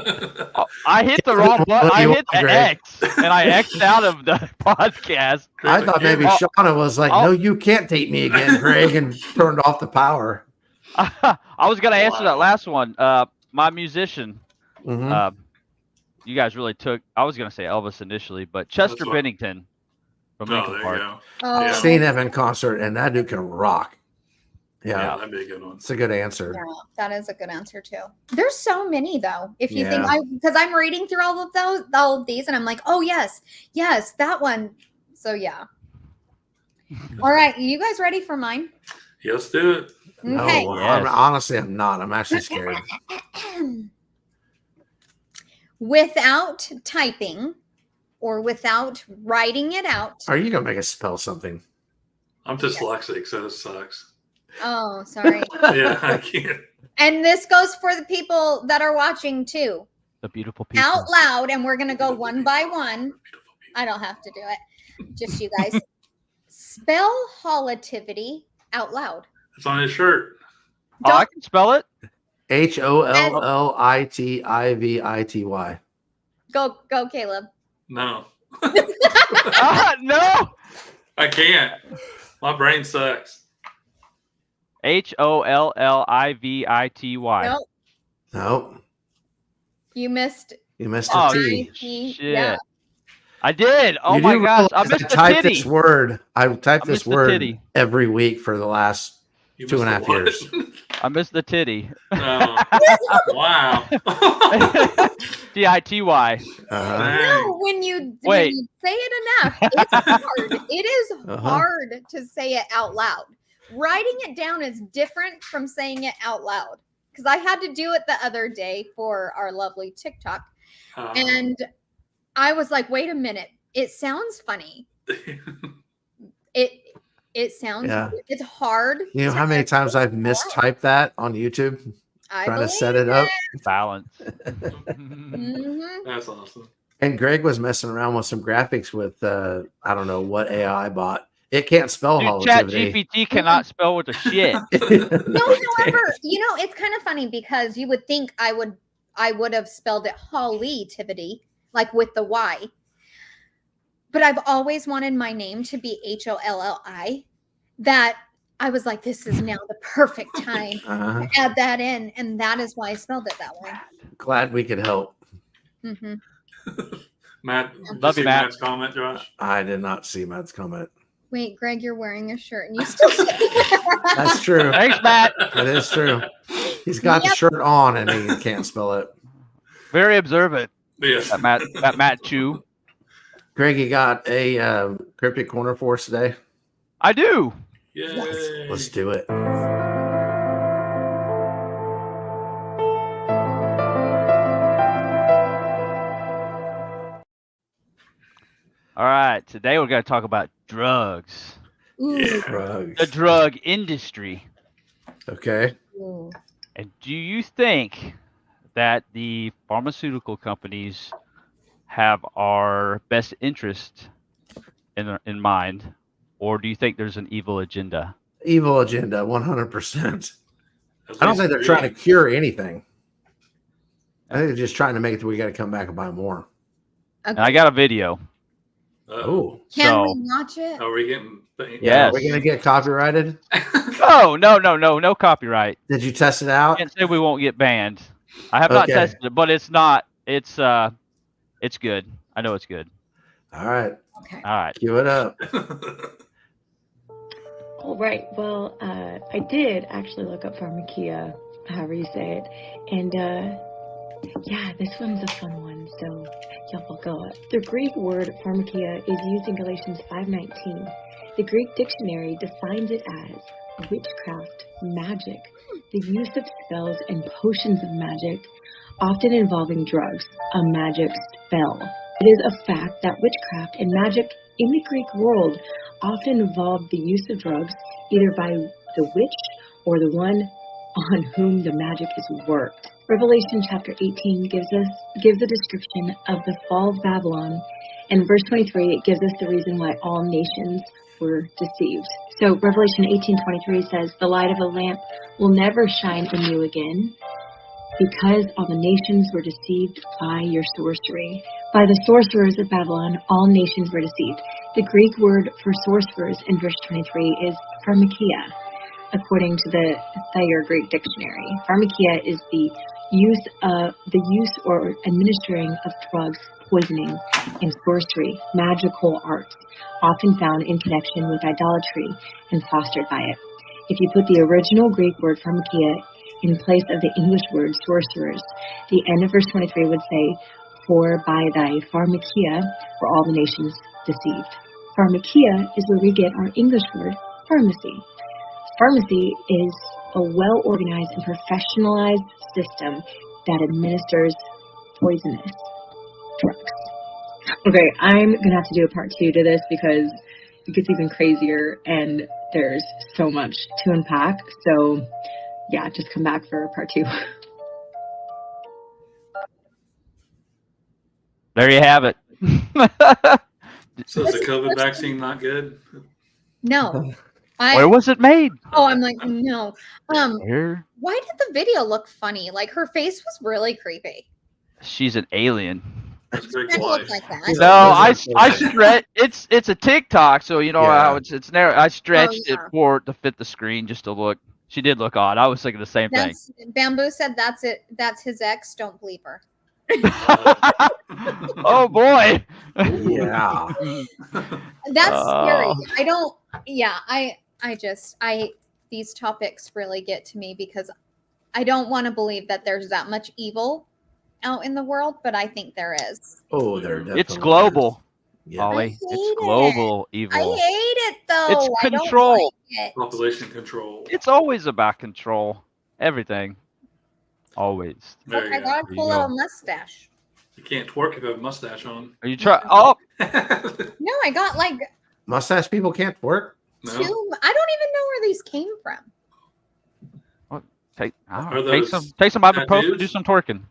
Oh, I hit the wrong button. I hit the Greg. X, and I X'd out of the podcast. I thought maybe Oh. Shauna was like, "No, you can't date me again, Greg," and turned off the power. I was gonna answer Wow. that last one. My musician. Mhm. You guys really took. I was gonna say Elvis initially, but Chester what- Bennington from Oh, Linkin there you Park. go. Oh, Yeah. Seen him in concert, and that dude can rock. Yeah, Yeah, that'd be a good one. it's a good answer. yeah, that is a good answer too. There's so many though. If you think Yeah. because I'm reading through all of these, and I'm like, oh yes, that one. So yeah. All right, you guys ready for mine? Yeah, let's do it. No, Okay. Yes. honestly, I'm not. I'm actually scared. Without typing or without writing it out. Are you gonna make us spell something? I'm dyslexic, so this sucks. Oh, sorry. Yeah, I can't. And this goes for the people that are watching too. The beautiful people. Out loud, and we're gonna go one by one. I don't have to do it. Just you guys. Spell holativity out loud. It's on his shirt. Oh, I can spell it. HOLLITIVITY. Go, Caleb. No, No. I can't. My brain sucks. HOLLIVITY. Nope. Nope. You missed. You missed Oh, a T. shit. Yeah. I did. Oh You my do gosh. I realize missed the typed titty. this word. I typed I this missed the word titty. every week for the last You 2.5 missed the years. what? I missed the titty. Wow. TITY. No, when you Wait. say it enough, it's hard. It is Uh-huh. hard to say it out loud. Writing it down is different from saying it out loud. Because I had to do it the other day for our lovely TikTok. And I was like, wait a minute. It sounds funny. It sounds Yeah. it's hard. You know how many times I've mistyped that on YouTube trying to set it up? Balance. Mhm. That's awesome. And Greg was messing around with some graphics with I don't know what AI bot. It can't spell Dude, volatility. ChatGPT cannot spell with a shit. No, however, it's kind of funny because you would think I would have spelled it Holly-tivity, like with the Y. But I've always wanted my name to be HOLLI. That I was like, this is now the perfect time Uh-huh. to add that in, and that is why I spelled it that way. Glad we could help. Mm-hmm. Matt, Love you, Matt. Matt's comment, Josh. I did not see Matt's comment. Wait, Greg, you're wearing a shirt, and you still see That's true. Thanks, Matt. That is true. He's got the shirt on and he can't spell it. Very observant. Yes. That Matt Chu. Greg, you got a cryptic corner for us today? I do. Yay. Let's do it. All right. Today we're going to talk about drugs. Ooh. Drugs. The drug industry. Okay. Ooh. And do you think that the pharmaceutical companies have our best interest in mind, or do you think there's an evil agenda? Evil agenda, 100%. I don't think they're trying to cure anything. I think they're just trying to make it that we got to come back and buy more. Okay. And I got a video. Oh. Can we So- watch it? Are we getting? Yes. Are we going to get copyrighted? Oh, no copyright. Did you test it out? Can't say we won't get banned. I have not Okay. tested it, but it's not. It's good. I know it's good. All right. Okay. All right. Cue it up. All right. Well, I did actually look up pharmakia, however you say it, and yeah, this one's a fun one. So y'all will go. The Greek word pharmakia is used in Galatians 5:19. The Greek dictionary defines it as witchcraft, magic, the use of spells and potions of magic, often involving drugs, a magic spell. It is a fact that witchcraft and magic in the Greek world often involved the use of drugs, either by the witch or the one on whom the magic is worked. Revelation chapter 18 gives a description of the fall of Babylon, and verse 23 it gives us the reason why all nations were deceived. So Revelation 18:23 says, "The light of a lamp will never shine in you again, because all the nations were deceived by your sorcery." By the sorcerers of Babylon, all nations were deceived. The Greek word for sorcerers in verse 23 is pharmakia, according to the Thayer Greek Dictionary. Pharmakia is the use or administering of drugs, poisoning, and sorcery, magical arts, often found in connection with idolatry and fostered by it. If you put the original Greek word pharmakia in place of the English word sorcerers, the end of verse 23 would say, "For by thy pharmakia were all the nations deceived." Pharmakia is where we get our English word pharmacy. Pharmacy is a well-organized and professionalized system that administers poisonous drugs. Okay, I'm going to have to do a part 2 to this because it gets even crazier and there's so much to unpack. So yeah, just come back for part 2. There you have it. So is the COVID vaccine not good? No. Where was it made? I'm like, no. Here. Why did the video look funny? Like her face was really creepy. She's an alien. That's Greg's It looked wife. like that. Yeah. No, I Those are- stretch. It's a TikTok, so you know Yeah. how it's narrow. I stretched yeah. it for to fit the screen just to look She did look odd. I was thinking the same thing. That's Bamboo said that's it. That's his ex. Don't believe her. Oh boy. Yeah. That's scary. Oh. I don't. Yeah, I these topics really get to me because I don't want to believe that there's that much evil out in the world, but I think there is. Oh, there definitely It's global, is. Yeah. Holly. I hate It's global I evil. hate it though. It's I don't control. like it. Population control. It's always about control. Everything. Always. There Look, you I go. got a There you cool go. little mustache. You can't twerk if you have a mustache on. Are you trying? Oh, No, I got like Mustache people can't work. No? two. I don't even know where these came from. take Are take those some ibuprofen, do tattoos? some twerking.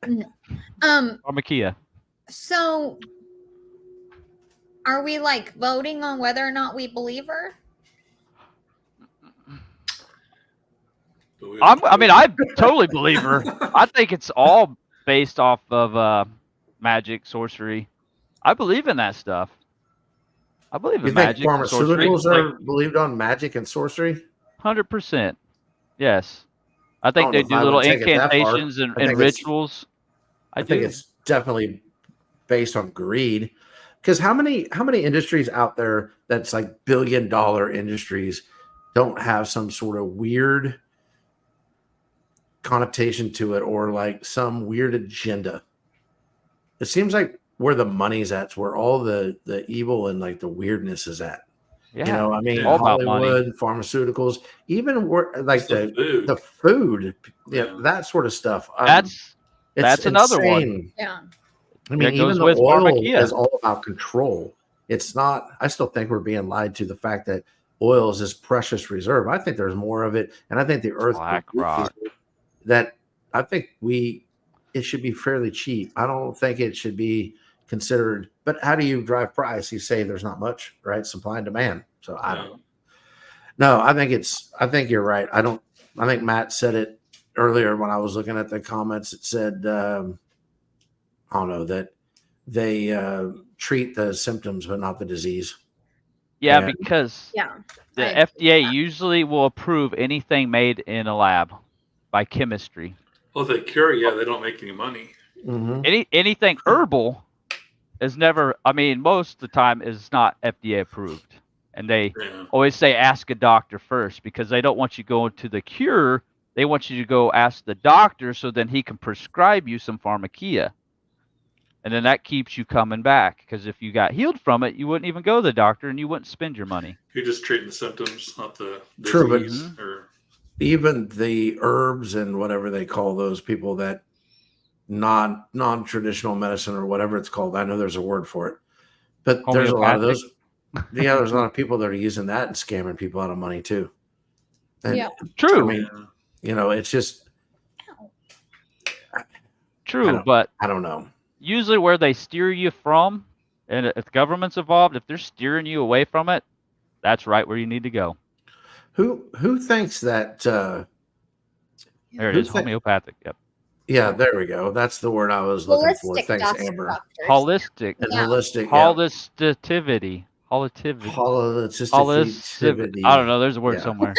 Or Makia. So are we like voting on whether or not we believe her? I totally believe her. I think it's all based off of magic, sorcery. I believe in that stuff. I believe in You think magic, and sorcery. pharmaceuticals are believed on magic and sorcery? 100%. Yes. I I think don't they know if do I little would take it that far. incantations and I think it's- rituals. I think it's definitely based on greed. Because how many industries out there that's like $1 billion industries don't have some sort of weird connotation to it or like some weird agenda? It seems like where the money's at, where all the evil and like the weirdness is at. Yeah. You know, I mean, All about money. Hollywood, pharmaceuticals, even like The food. the food, Yeah. that sort of stuff. That's another one. insane. Yeah. I mean, That goes even the with oil pharmakia. is all about control. It's not. I still think we're being lied to the fact that oil is this precious reserve. I think there's more of it, and I think the earth Black rock. that I think it should be fairly cheap. I don't think it should be considered. But how do you drive price? You say there's not much, right? Supply and demand. So I don't know. No, I think you're right. I think Matt said it earlier when I was looking at the comments. It said, I don't know, that they treat the symptoms but not the disease. Yeah, And- because Yeah. the I agree with FDA that. usually will approve anything made in a lab by chemistry. Well, they cure, yeah, they don't make any money. Mhm. Anything herbal is never. I mean, most of the time is not FDA approved, and they Yeah. always say ask a doctor first because they don't want you going to the cure. They want you to go ask the doctor so then he can prescribe you some pharmakia. And then that keeps you coming back because if you got healed from it, you wouldn't even go to the doctor and you wouldn't spend your money. You're just treating the symptoms, not the True, but- disease. Or Even the herbs and whatever they call those people that non-traditional medicine or whatever it's called. I know there's a word for it, but there's a lot of those. Yeah, there's a lot of people that are using that and scamming people out of money too. And, Yeah. True, I mean, you know, it's just I true, don't- but I don't know. usually where they steer you from, and if the government's involved, if they're steering you away from it, that's right where you need to go. Who thinks that? There it Who is, homeopathic. Yep, Yeah, there we go. That's the word I was looking for. Holistic Thanks, doctors. Amber. holistic, And Yeah. holistic. holistivity, holitivity, Holisticity. I don't know. There's a word Yeah. somewhere.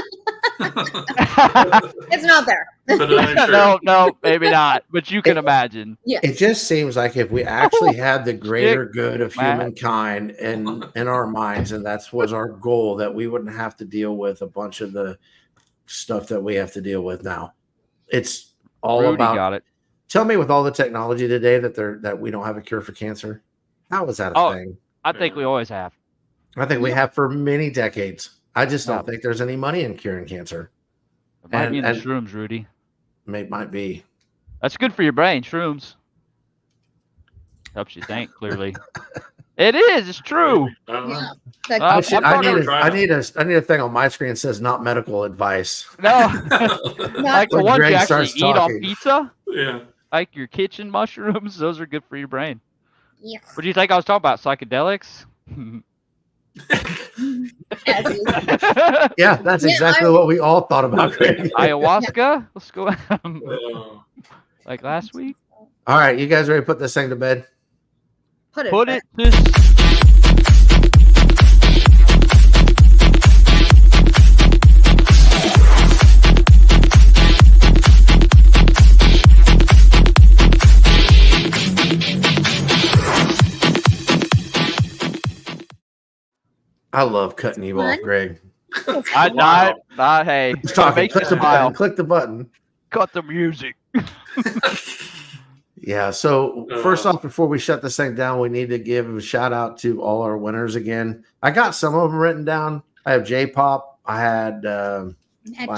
It's not there. put it on your shirt. No, maybe not. But you can imagine. Yes. It just seems like if we actually had the greater good of Matt. humankind in our minds, and that was our goal, that we wouldn't have to deal with a bunch of the stuff that we have to deal with now. It's all Rudy about. got it. Tell me, with all the technology today, that we don't have a cure for cancer. How is that a Oh. thing? I think we always have. I think we have for many decades. I just don't Yeah. think there's any money in curing cancer. It might And- be in the and- shrooms, Rudy. Might be. That's good for your brain, shrooms. Helps you think clearly. It is. It's true. I don't know. Yeah. The- I I thought need a thing on my screen that says not medical advice. No, Not- like the When ones Greg you actually starts eat on talking. pizza, Yeah. like your kitchen mushrooms. Those are good for your brain. yeah. What do you think I was talking about? Psychedelics? As you- Yeah, that's Yeah, exactly I- what we all thought about. Ayahuasca? Let's go. Like last week? All right, you guys ready to put this thing to bed? Put it. Put back. it to I love cutting you off, Fun. Greg. Hey, Just talking. makes Click you the smile. button. Click the button. Cut the music. Yeah. So first off, before we shut this thing down, we need to give a shout out to all our winners again. I got some of them written down. I have J-Pop. I had I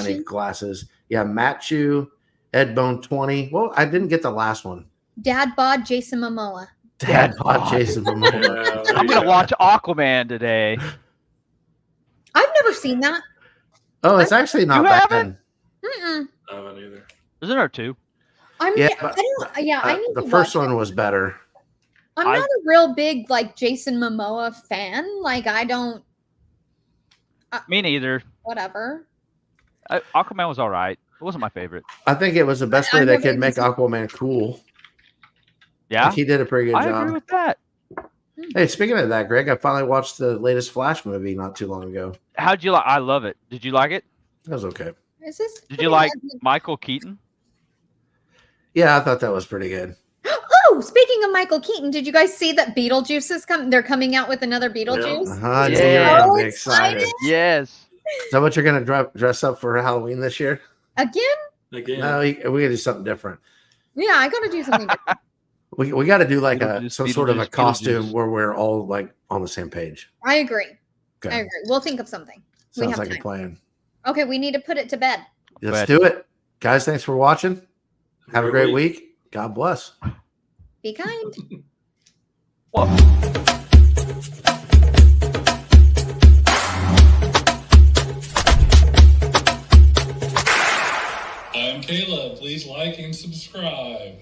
need glasses. Yeah, Matt Chu, Edbone 20. Well, I didn't get the last one. Dad bod Jason Momoa. Dad bod Jason Momoa. I'm gonna watch Aquaman today. I've never seen that. Oh, it's actually not You bad. haven't? Mm-mm. I haven't either. Isn't there two? I Yeah, I need the to first watch one it. was better. I'm not a real big like Jason Momoa fan. Like I don't. Me neither. Whatever. Aquaman was all right. It wasn't my favorite. I think it was the best way I've they never could even make seen- Aquaman cool. Yeah, Like, he did a pretty good I job. agree with that. Hey, speaking of that, Greg, I finally watched the latest Flash movie not too long ago. How'd you like? I love it. Did you like it? That was okay. Is this? Did you like Michael Keaton? Yeah, I thought that was pretty good. Oh, speaking of Michael Keaton, did you guys see that Beetlejuice is coming? They're coming out with another Beetlejuice. Uh-huh. Yeah. So you're gonna So be excited. Yes. Is that what you're gonna dress up for Halloween this year? Again? Again. No, we gotta do something different. Yeah, I gotta do something different. We got to do like Beetlejuice, some sort of a Beetlejuice, costume Beetlejuice. where we're all like on the same page. I agree. Okay. I agree. We'll think of something. We Sounds have like time. a plan. Okay, we need to put it to bed. Let's But- do it. Guys, thanks for watching. Have a great week. God bless. Be kind. I'm Caleb. Please like and subscribe.